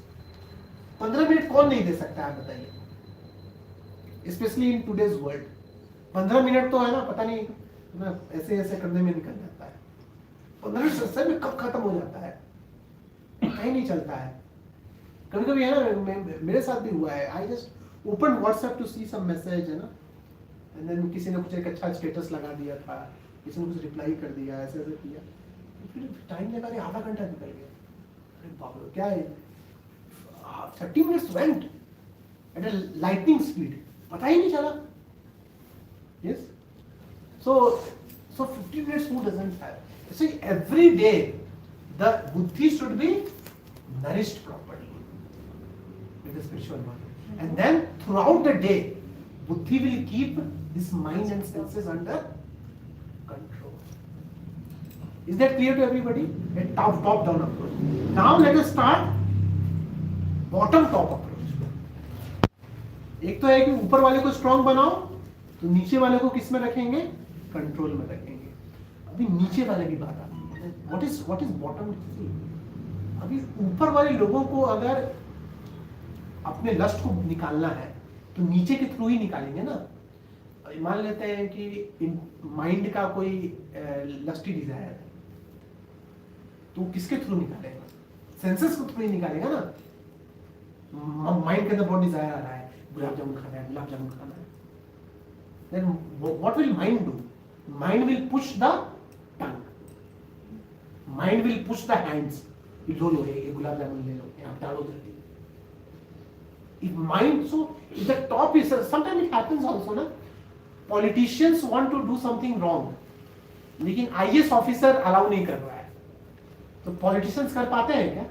15 minute कौन नहीं दे सकता है बताइए, specially in today's world. 15 minute तो है ना, पता नहीं ना, ऐसे ऐसे करने में निकल जाता है. 15 मिनट में कब खत्म हो जाता है पता ही नहीं चलता है. कभी कभी है ना, मेरे साथ भी हुआ है. I just open WhatsApp to see some message है ना, एंड देन किसी ने कुछ एक अच्छा स्टेटस लगा दिया था, किसी ने कुछ रिप्लाई कर दिया, ऐसे ऐसे किया, फिर टाइम लगा रहे, आधा घंटा निकल गया. अरे बाप रे, क्या है, 30 minutes went at a lightning speed. पता ही नहीं चला. Yes. So 15 minutes who doesn't have? See, every day the buddhi should be nourished properly with the spiritual knowledge, and then throughout the day, buddhi will keep this mind and senses under control. Is that clear to everybody? A top down approach. Now let us start bottom top approach. एक तो है कि ऊपर वाले को strong बनाओ, तो नीचे वाले को किस में रखेंगे? कंट्रोल में रखेंगे. अभी नीचे वाले की बात आती है. What is bottom? अभी ऊपर वाले लोगों को अगर अपने लस्ट को निकालना है तो नीचे के थ्रू ही निकालेंगे ना. मान लेते हैं कि माइंड का कोई लस्टी डिजायर है, तो किसके थ्रू निकालेगा? सेंसेस के थ्रू ही निकालेगा ना. माइंड के अंदर बहुत डिजायर आ रहा है, गुलाब जामुन खाना है, गुलाब जामुन खाना है. Then what will mind do? Mind will push the tongue. Mind will push the hands. लो ये गुलाब जामुन ले लो, यहाँ डालो जल्दी. If mind, so if the top is, sometimes it happens also ना, politicians want to do something wrong, लेकिन IAS officer allow नहीं कर रहा है, तो politicians कर पाते हैं क्या?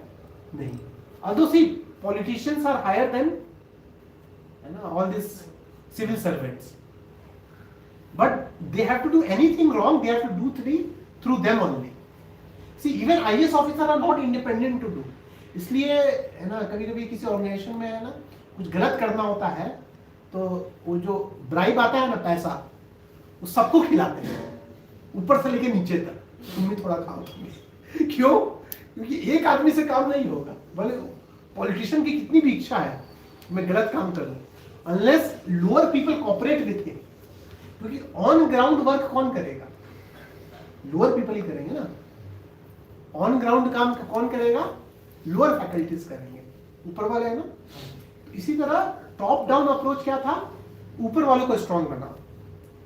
नहीं. Although see, politicians are higher than all these civil servants. But they have to do anything wrong, they have to do through them only. See, even IAS officer are not independent to do. इसलिए है ना, कभी कभी किसी organisation में है ना कुछ गलत करना होता है तो वो जो ब्राइब आता है ना, पैसा, वो सबको खिलाते हैं ऊपर से लेके नीचे तक, तुम भी थोड़ा खाओ। क्यों? क्योंकि एक आदमी से काम नहीं होगा। भले पॉलिटिशियन की कितनी भी इच्छा है मैं गलत काम करूं, unless lower people cooperate with him, क्योंकि ऑन ग्राउंड वर्क कौन करेगा? लोअर पीपल ही करेंगे ना। ऑन ग्राउंड काम कौन करेगा? लोअर फैकल्टीज करेंगे, ऊपर वाले है ना। इसी तरह टॉप डाउन अप्रोच क्या था? ऊपर वालों को स्ट्रांग बनाओ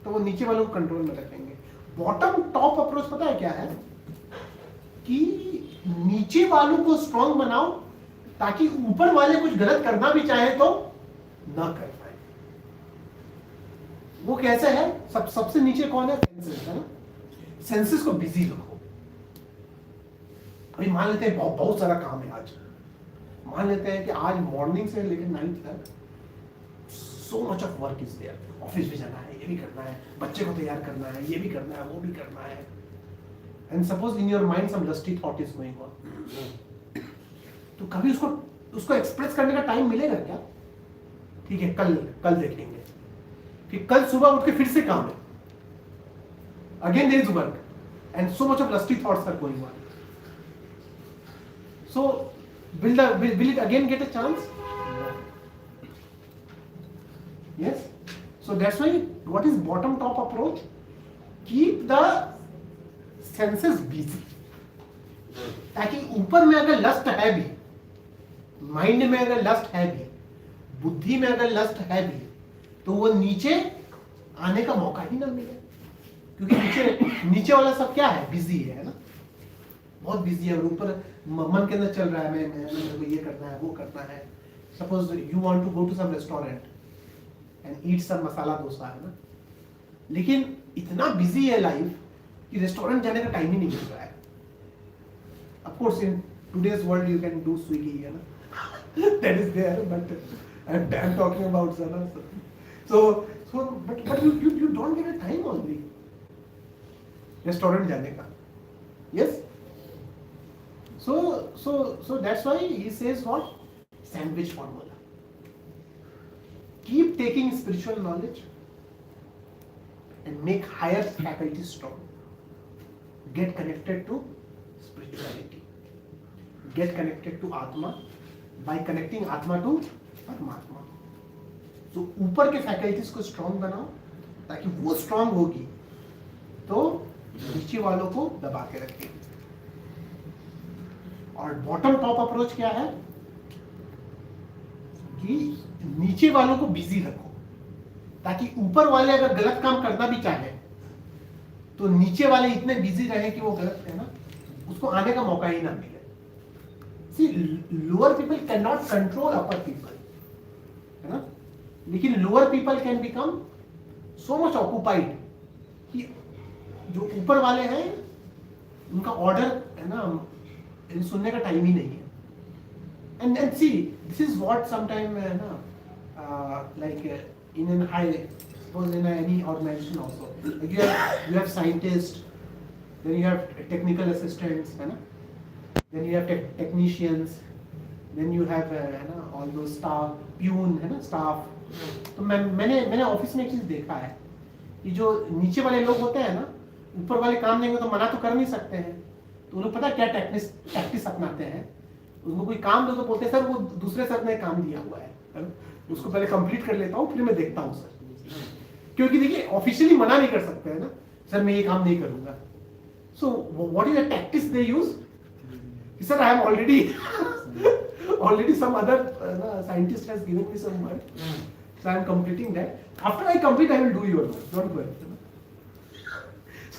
तो वो नीचे वालों को कंट्रोल में रखेंगे। बॉटम टॉप अप्रोच पता है क्या है? कि नीचे वालों को स्ट्रांग बनाओ ताकि ऊपर वाले कुछ गलत करना भी चाहे तो ना कर पाए। वो कैसे है? सबसे नीचे कौन है? सेंसेस है ना। सेंसेस को बिजी रखो। अभी मान लेते हैं बहुत सारा काम है आज, मान लेते हैं कि आज मॉर्निंग से लेकर नाइट तक so much of work is there. Office भी जाना है, ये भी करना है, बच्चे को तैयार करना है, ये भी करना है, वो भी करना है। And suppose in your mind some lusty thought is going on, तो कभी उसको एक्सप्रेस करने का टाइम मिलेगा क्या? ठीक है, कल देखेंगे। फिर कल सुबह उठ के फिर से काम है, again there is work and so much of lusty thoughts are going on. So will it again get a chance? Yes. So that's why what is bottom top approach? Keep the senses busy. ताकि ऊपर में अगर lust है भी, mind में अगर lust है भी, बुद्धि में अगर लस्ट है भी, तो वो नीचे आने का मौका ही ना मिले, क्योंकि नीचे वाला सब क्या है? बिजी है ना, बहुत बिजी है। और ऊपर मन के अंदर चल रहा है, मैं मेरे को ये करना है, वो करना है। Suppose you want to go to some restaurant and eat some masala dosa, है ना, लेकिन इतना बिजी है लाइफ कि रेस्टोरेंट जाने का टाइम ही नहीं मिल रहा है। Of course in today's world you can do Swiggy, है ना, that is there, but I am talking about so but you don't get a time only restaurant जाने का। Yes, So that's why he says what? Sandwich formula. Keep taking spiritual knowledge and make higher faculties strong. Get connected to spirituality. Get connected to Atma by connecting Atma to Paramatma. So ऊपर के faculties को strong बनाओ ताकि वो strong होगी तो नीचे वालों को दबा के रखेगी। और बॉटम टॉप अप्रोच क्या है? कि नीचे वालों को बिजी रखो ताकि ऊपर वाले अगर गलत काम करना भी चाहे तो नीचे वाले इतने बिजी रहे कि वो गलत है ना, उसको आने का मौका ही ना मिले। See, lower people can not control upper people, है ना, लेकिन lower people can become so much occupied कि जो ऊपर वाले हैं उनका ऑर्डर है ना सुनने का टाइम ही नहीं है। And see, this is what sometime है ना, like in an high suppose in any organisation also you have scientists, then you have technical assistants, है ना, then you have technicians, then you have है ना all those staff, peon, है ना, staff. तो मैंने ऑफिस में एक चीज देखा है कि जो नीचे वाले लोग होते हैं ना, ऊपर वाले काम देंगे तो मना तो कर नहीं सकते हैं, तो उन्हें पता क्या टैक्टिस अपनाते हैं। उनको कोई काम दो तो बोलते हैं सर वो दूसरे सर ने काम दिया हुआ है, उसको पहले कंप्लीट कर लेता हूँ फिर मैं देखता हूँ सर, क्योंकि देखिए ऑफिशियली मना नहीं कर सकते हैं ना, सर मैं ये काम नहीं करूंगा। So what is the tactics they use? Sir I am already some other scientist has given me some work, so I am completing that, after I complete I will do your work, don't worry.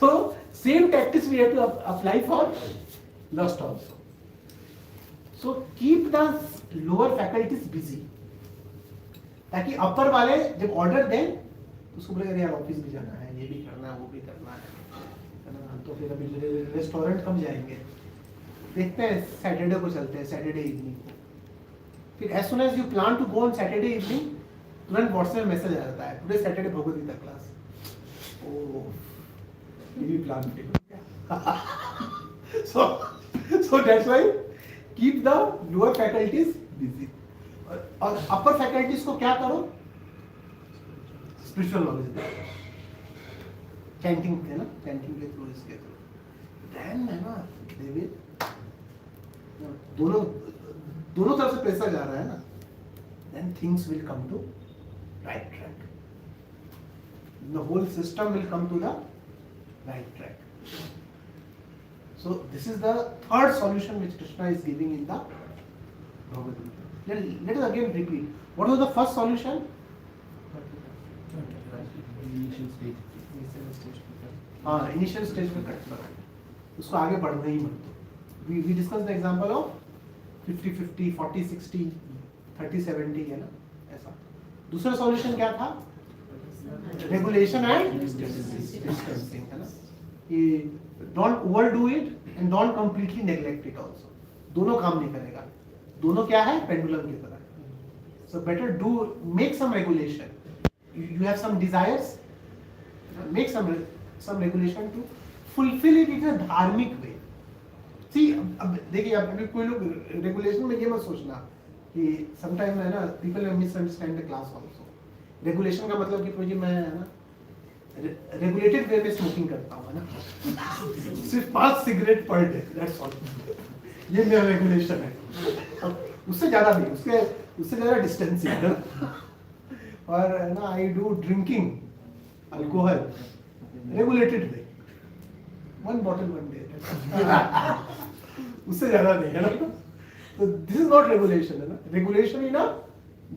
So same tactics we have to apply for lust also. So keep the lower faculties busy ताकि अपर वाले जब order दें तो उसको बोलेगा यार office भी जाना है, ये भी करना है, वो भी करना है ना, तो फिर अभी रेस्टोरेंट कब जाएंगे? देखते हैं सैटरडे को चलते हैं, सैटरडे इवनिंग को। फिर as soon as you plan to go on Saturday evening तुरंत व्हाट्सएप मैसेज आ जाता है, today Saturday Bhagavad Gita class. Oh, ये भी प्लान किया। So that's why keep the lower faculties busy और upper faculties को क्या करो, स्पिरिचुअल नॉलेज दे, चैंटिंग है ना, चैंटिंग के थ्रू, इसके थ्रू, देन है ना दे विल, दोनों तरफ से पैसा जा रहा है ना, then things will come to right track. The whole system will come to the right track. So this is the third solution which Krishna is giving in the Bhagavad Gita. Let us again repeat. What was the first solution? Initial stage. Initial stage में cut करो, उसको आगे बढ़ने ही मत दो. We discussed the example of 50-50, 40-60, 30-70 है ना, ऐसा. दूसरा solution क्या था? Regulation and distancing है ना. कि don't overdo it and don't completely neglect it also. दोनों काम नहीं करेगा. दोनों क्या है? पेंडुलम की तरह. So better make some regulation. You have some desires, make some regulation to fulfill it in a धार्मिक way. See, अब देखिए, आप कोई लोग रेगुलेशन में ये मत सोचना कि समटाइम है ना, people misunderstand the class also. Regulation का मतलब कि जी मैं है ना रेगुलेटेड वे में स्मोकिंग करता हूँ, है ना, सिर्फ 5 cigarette per day, that's all, ये मेरा रेगुलेशन है. उससे ज्यादा नहीं, उससे ज्यादा डिस्टेंसिंग है ना. और है ना, I do drinking alcohol regulated way, 1 bottle 1 day, उससे ज्यादा नहीं है ना. तो दिस इज नॉट रेगुलेशन है ना, रेगुलेशन इन अ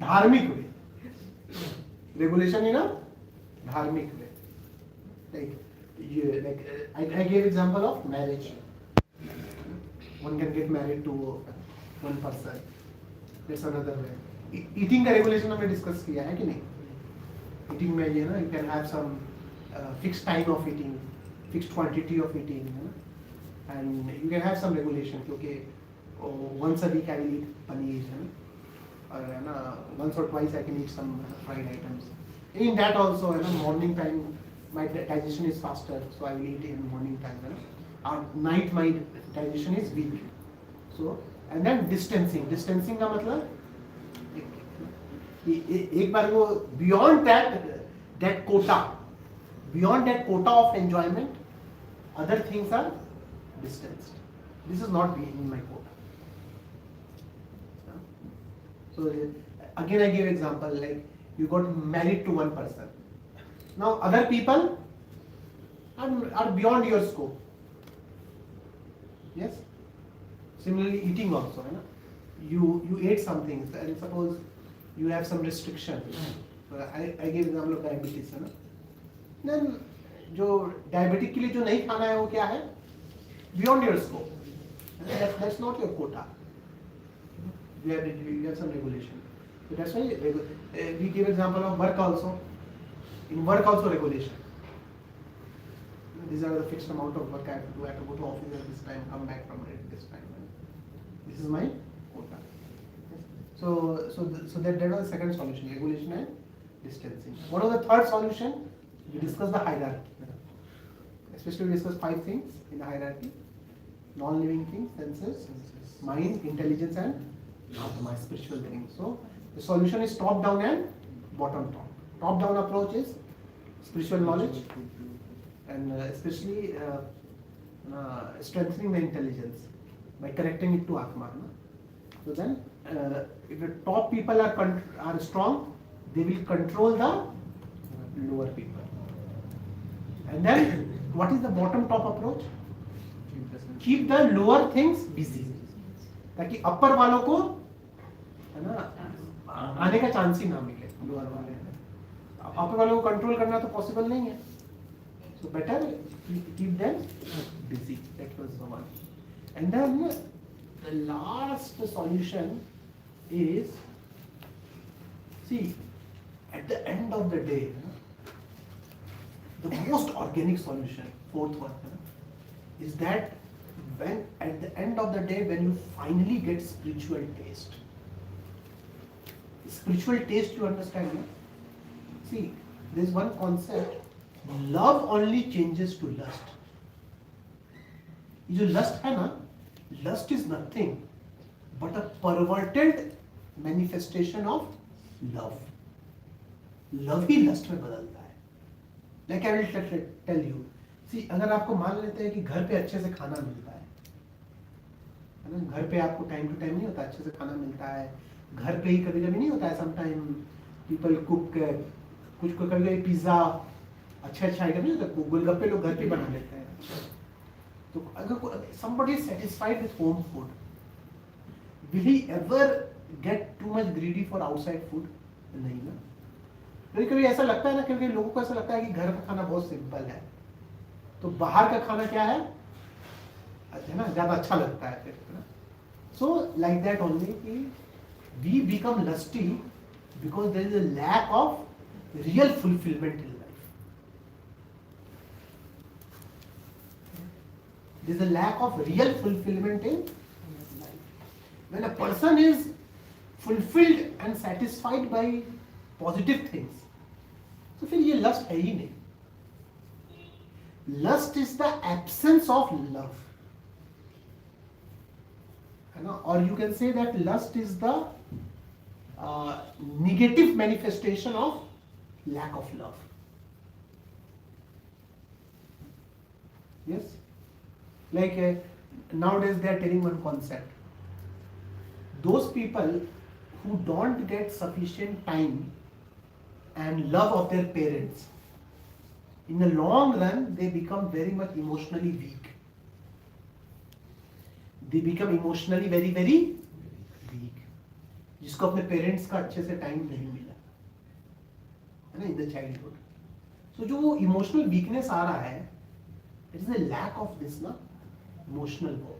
धार्मिक वे, रेगुलेशन इन अ धार्मिक वे. I gave example of marriage. One can get married to one person. That's another way. Eating का regulation हमने discuss किया है कि नहीं? Eating में ये ना, you can have some fixed time of eating, fixed quantity of eating, है ना, and you can have some regulation क्योंकि once a week I will eat paneer, है ना, और है ना once or twice I can eat some fried items. In that also है ना, morning time my digestion is faster, so I will eat in morning time, है ना. At night my digestion is weak. So and then distancing का मतलब एक बार वो beyond that quota of enjoyment, other things are distanced. This is not being in my quota. So again I give example, like you got married to one person. Now other people are beyond your scope. Yes. Similarly, eating also, है ना. You ate something, and suppose you have some restriction. I gave example of diabetes, है ना. Then जो diabetic के लिए जो नहीं खाना है वो क्या है? Beyond your scope. That's not your quota. You have some regulation. So that's why we give example of work also. In work also regulation. These are the fixed amount of work I have to do. I have to go to office at this time, come back from it at this time. This is my quota. So that was the second solution, regulation and distancing. What was the third solution? We discussed the hierarchy. Especially we discussed 5 things in the hierarchy: non-living things, senses, mind, intelligence, and Atma, spiritual things. So the solution is top-down and bottom-top. Top-down approach is spiritual knowledge, and especially strengthening the intelligence by connecting it to Atma. So then, if the top people are strong, they will control the lower people. And then, what is the bottom-top approach? Keep the lower things busy, ताकि upper वालों को है ना आने का chance ही ना मिले. Lower वाले upper वालों को कंट्रोल करना तो पॉसिबल नहीं है. So better keep them busy. That was the one. And then the last solution is, see, at the end of the day, the most organic solution, fourth one, is that when at the end of the day, when you finally get spiritual taste, you understand, See, there is one concept, love only changes to lust. ये जो lust है ना, lust is nothing but a perverted manifestation of love. Love he lust में बदलता है. Like I will tell you. See, अगर आपको मान लेते हैं कि घर पे अच्छे से खाना मिलता है ना, घर पे आपको टाइम टू टाइम नहीं होता, अच्छे से खाना मिलता है, घर पे ही कभी कभी नहीं होता है, समटाइम पीपल कुक, कुछ कभी कभी पिज्जा अच्छा आइटम नहीं होता, गोलगप्पे लोग घर पे बना लेते हैं. तो अगर somebody is satisfied with home food, will he ever get too much greedy for outside food? नहीं ना. कभी कभी ऐसा लगता है ना, क्योंकि लोगों को ऐसा लगता है कि घर का खाना बहुत सिंपल है, तो बाहर का खाना क्या है, अच्छा ना, ज्यादा अच्छा लगता है फिर ना. So like that only we become lusty because there is a lack of real fulfilment in life. There is a lack of real fulfilment in life. When a person is fulfilled and satisfied by positive things, तो फिर ये lust है ही नहीं. Lust is the absence of love, है ना. or you can say that lust is the negative manifestation of lack of love. Yes, like nowadays they are telling one concept. Those people who don't get sufficient time and love of their parents, in the long run they become very much emotionally weak. They become emotionally very weak. जिसको अपने parents का अच्छे से time नहीं मिला है ना in the childhood. सो जो वो इमोशनल वीकनेस आ रहा है, it is a lack of this ना इमोशनल वो.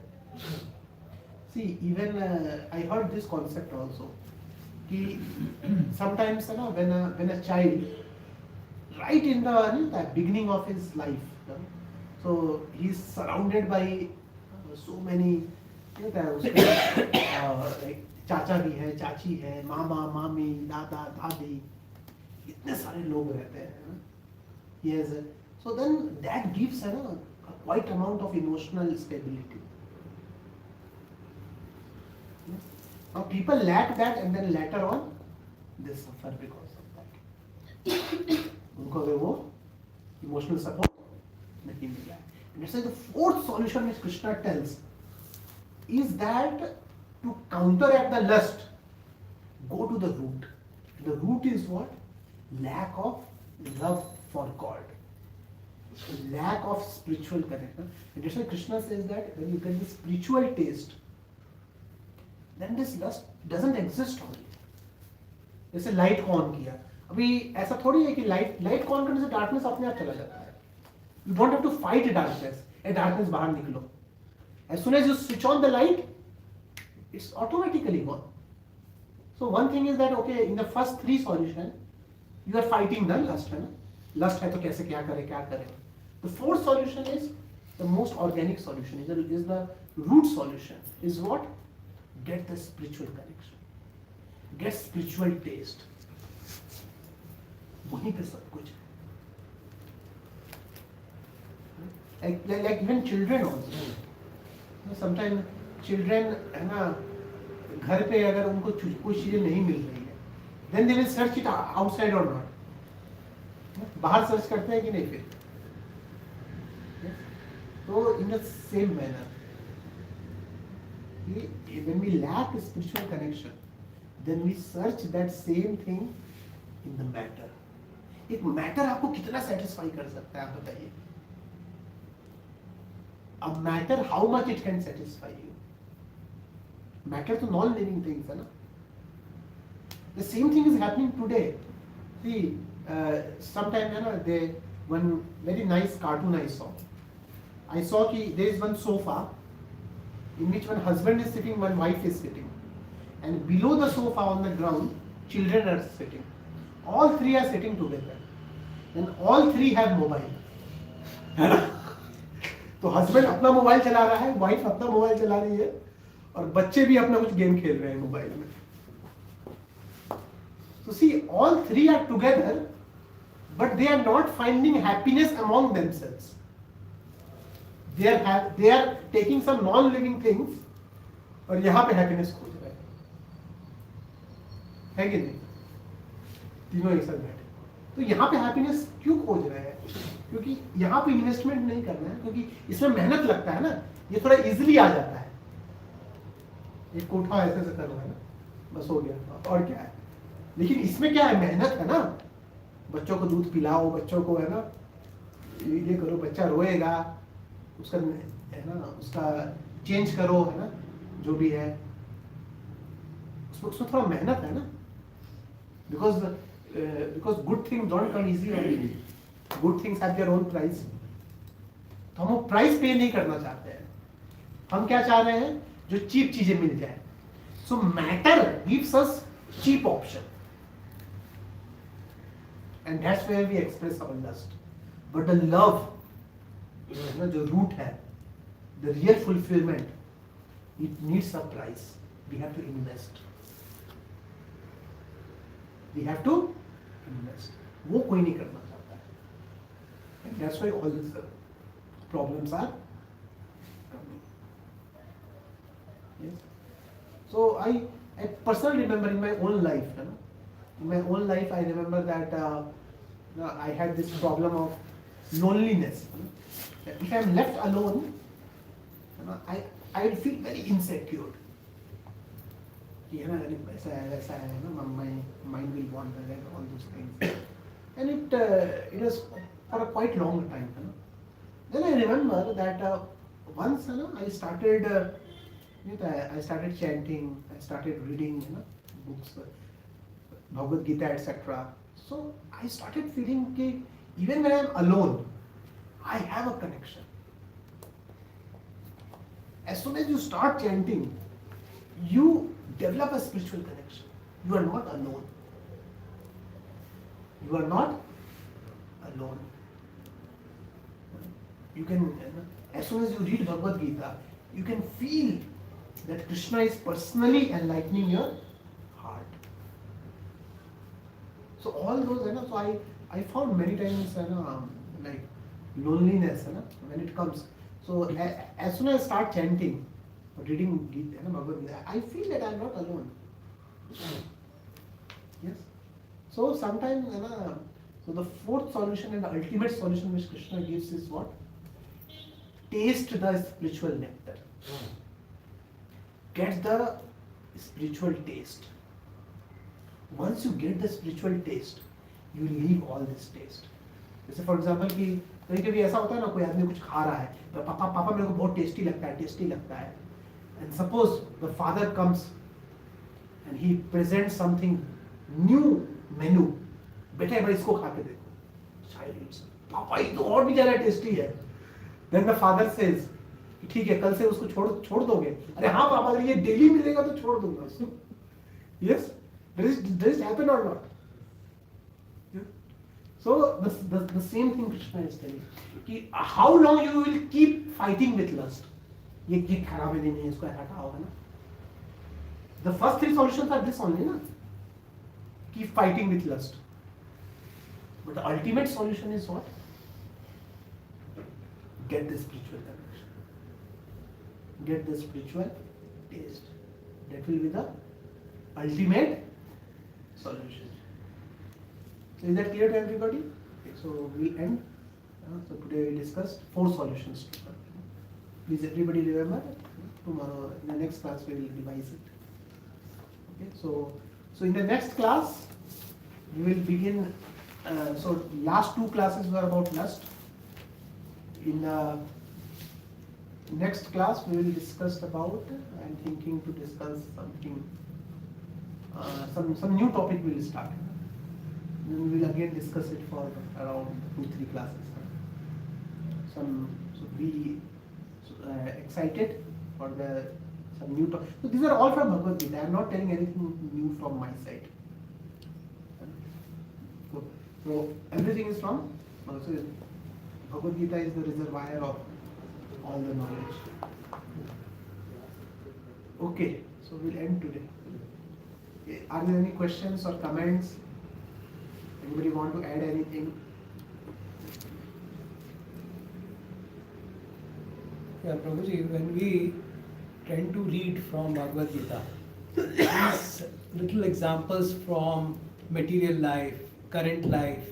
See even I heard this concept also कि समटाइम्स है ना, when a child right in the beginning of his life, so he is surrounded by so many, like चाचा भी है, चाची है, मामा मामी, दादा दादी, इतने सारे लोग रहते हैं. Yes, so then that gives a quite amount of emotional stability. Now people lack that, and then later on they suffer because of that. उनको अगर वो इमोशनल सपोर्ट नहीं मिला है. That's why the fourth solution which Krishna tells is that to counteract the lust, go to the root. The root is what? Lack of love for God, lack of spiritual connection. And that's why Krishna says that when you get the spiritual taste, then this lust doesn't exist only. जैसे light को on किया, अभी ऐसा थोड़ी है कि light को on करने से डार्कनेस अपने आप चला जाता है. You don't have to fight darkness. ए डार्कनेस बाहर निकलो. As soon as you switch on the light, it's automatically gone. So one thing is that okay, in the first three solution you are fighting the lust, है ना. Lust है तो कैसे क्या करें. The fourth solution is the most organic solution, is the root solution, is what? Get the spiritual connection, get spiritual test. वहीं पे सब कुछ है. like even children also, sometimes children है ना, घर पे अगर उनको कुछ चीजें नहीं मिल रही है, then they will search it outside or not. बाहर सर्च करते हैं कि नहीं फिर. तो in the same manner, when we lack spiritual connection, then we search that same thing in the matter. एक मैटर आपको कितना सेटिस्फाई कर सकता है, आप बताइए. अब matter how much it can satisfy you. Matter तो नॉन लिविंग थिंग्स है ना. The same thing is happening today. See sometime है ना, they one very nice cartoon I saw कि there is one sofa in which one husband is sitting, one wife is sitting, and below the sofa on the ground children are sitting. All three are sitting together, and all three have mobile. तो husband अपना mobile चला रहा है, wife अपना mobile चला रही है, और बच्चे भी अपना कुछ गेम खेल रहे हैं मोबाइल में. So see, all three are together, but they are not finding happiness among themselves. They are taking some non-living things और यहाँ पे happiness खोज रहे हैं कि नहीं? तीनों एक साथ बैठे तो यहाँ पे happiness क्यों खोज रहे हैं? क्योंकि यहाँ पे इन्वेस्टमेंट नहीं करना है, क्योंकि इसमें मेहनत लगता है ना, ये थोड़ा इजीली आ जाता है। एक कोठा ऐसे से करना है ना, बस हो गया, और क्या है। लेकिन इसमें क्या है, मेहनत है ना, बच्चों को दूध पिलाओ, बच्चों को है ना ये करो, बच्चा रोएगा, उसका है ना, उसका चेंज करो, है ना, जो भी है उसमें थोड़ा मेहनत है ना, because good things don't come easy, good things have their own price. तो हम वो प्राइस पे नहीं करना चाहते हैं, हम क्या चाह रहे हैं, जो चीप चीजें मिल जाए। So matter gives us cheap option, and that's where we express our lust. But the love, जो रूट है, the real fulfilment, it needs a price, we have to invest, we have to invest. वो कोई नहीं करना चाहता है, and that's why all these problems are coming. Yes. So I personally remember in my own life, you know, in my own life I remember that I had this problem of loneliness. You know? That if I am left alone, you know, I will feel very insecure. You know, ऐसा है ना, my mind will wander and all those things, and it was for a quite long time. You know. Then I remember that once, you know, I started chanting, I started reading, you know, books, Bhagavadgita, etc. So I started feeling that even when I am alone, I have a connection. As soon as you start chanting, you develop a spiritual connection. You are not alone. You are not alone. You can, as soon as you read Bhagavad Gita, you can feel that Krishna is personally enlightening your heart. So all those, you know, so I found many times, you know, like loneliness, you know, when it comes. So as soon as I start chanting, reading Gita, you know, Bhagavad Gita, I feel that I am not alone. Yes. So sometimes, you know, so the fourth solution and the ultimate solution which Krishna gives is what? Taste the spiritual nectar. Get the spiritual taste. Once you get the spiritual taste, you leave all this taste. जैसे for example कि कभी कभी ऐसा होता है ना, कोई आदमी कुछ खा रहा है, पापा मेरे को बहुत टेस्टी लगता है, and suppose the father comes and he presents something new menu, बेटा भाई इसको खा के देखो, child eats, पापा ये तो और भी ज्यादा टेस्टी है, then the father says ठीक है, कल से उसको छोड़ दोगे, अरे हाँ पापा अगर ये डेली मिलेगा तो छोड़ दूंगा उसको। Yes, does it happen or not? So the same thing Krishna is telling कि how long you will keep fighting with lust. ये खराब है नहीं, इसको हटाओ, है ना. The first three solutions are this only, ना. Keep fighting with lust. But the ultimate solution is what? Get the spiritual connection. Get the spiritual taste. That will be the ultimate solution. So is that clear to everybody? Okay, so we end. So today we discussed 4 solutions. Please everybody remember, tomorrow in the next class we will revise it. Okay, so in the next class we will begin. So last 2 classes were about lust. In the next class we will discuss about. I am thinking to discuss something. Some new topic we will start. Then we will again discuss it for around 2-3 classes. So be excited for some new topic. So these are all from Bhagavadgita. I am not telling anything new from my side. So everything is from Bhagavadgita is the reservoir of all the knowledge. Okay, so we'll end today. Are there any questions or comments? Anybody want to add anything? Yeah, Prabhuji, when we tend to read from Bhagavadgita, these little examples from material life, current life,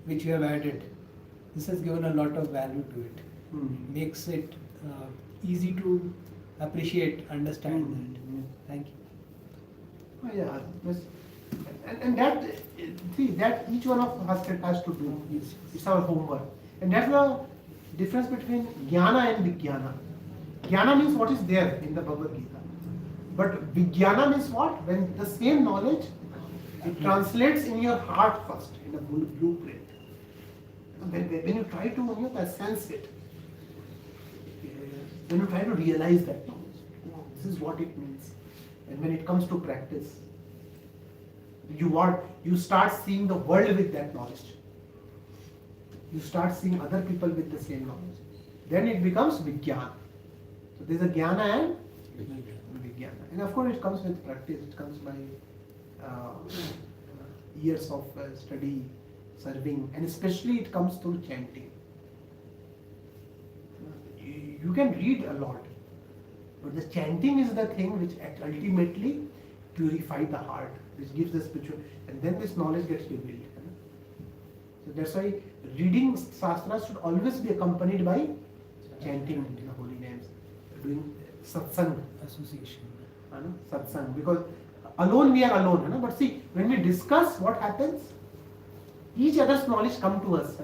which you have added, this has given a lot of value to it. Makes it easy to appreciate, understand that. Thank you. Oh, yeah, and that, see, that each one of us has to do. It's our homework. And that's the difference between jnana and vijnana. Jnana means what is there in the Bhagavad Gita. But vijnana means what? When the same knowledge, it translates in your heart first, in a blueprint. When you try to sense it, when you try to realize that knowledge, this is what it means. And when it comes to practice, you start seeing the world with that knowledge. You start seeing other people with the same knowledge. Then it becomes vijnana. So there is a jnana and vijnana. And of course it comes with practice. It comes by years of study, serving, and especially it comes through chanting. You can read a lot, but the chanting is the thing which ultimately purifies the heart, which gives the spiritual, and then this knowledge gets revealed. So that's why reading shastras should always be accompanied by chanting the holy names, doing satsang, Association. satsang, because alone we are alone, but see, when we discuss what happens, each other's knowledge come to us.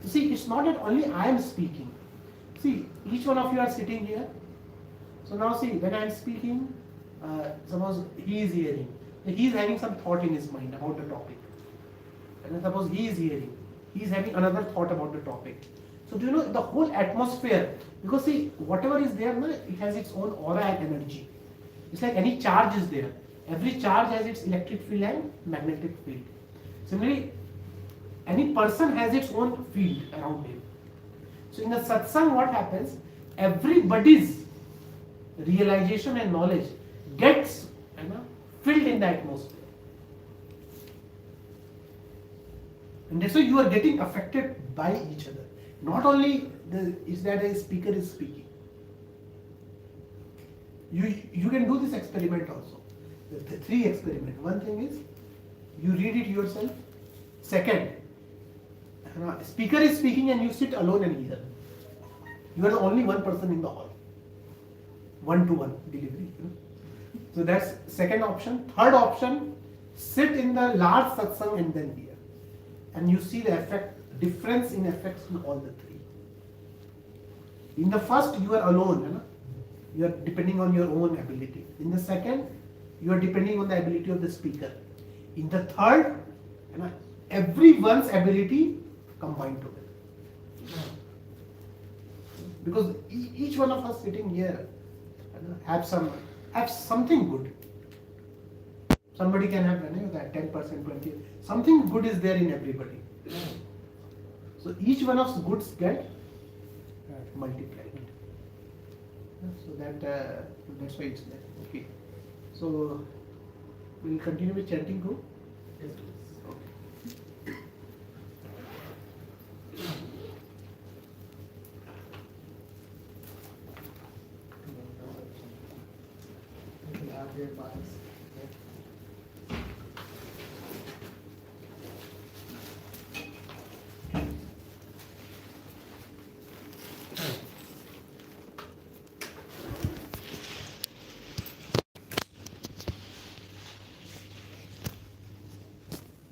You see, it's not that only I am speaking. See, each one of you are sitting here. So now see, when I am speaking, suppose he is hearing. He is having some thought in his mind about the topic. And suppose he is hearing. He is having another thought about the topic. So do you know the whole atmosphere? Because see, whatever is there, it has its own aura and energy. It's like any charge is there. Every charge has its electric field and magnetic field. Similarly, any person has its own field around him. So in the satsang, what happens? Everybody's realization and knowledge gets filled in the atmosphere. And that's why you are getting affected by each other. Not only is that a speaker is speaking. You can do this experiment also. The three experiments. One thing is, you read it yourself. Second, speaker is speaking and you sit alone and hear. You are the only one person in the hall. One-to-one delivery. So that's second option. Third option, sit in the large satsang and then hear. And you see the difference in effects in all the three. In the first, you are alone. You are depending on your own ability. In the second, you are depending on the ability of the speaker. In the third, everyone's ability combined together. Because each one of us sitting here have something good. Somebody can have that 10%, 20%. Something good is there in everybody. So each one of us goods get multiplied. So that's why it's there. Okay. So we'll continue with chanting group. Yes, please. Okay. People have their bias.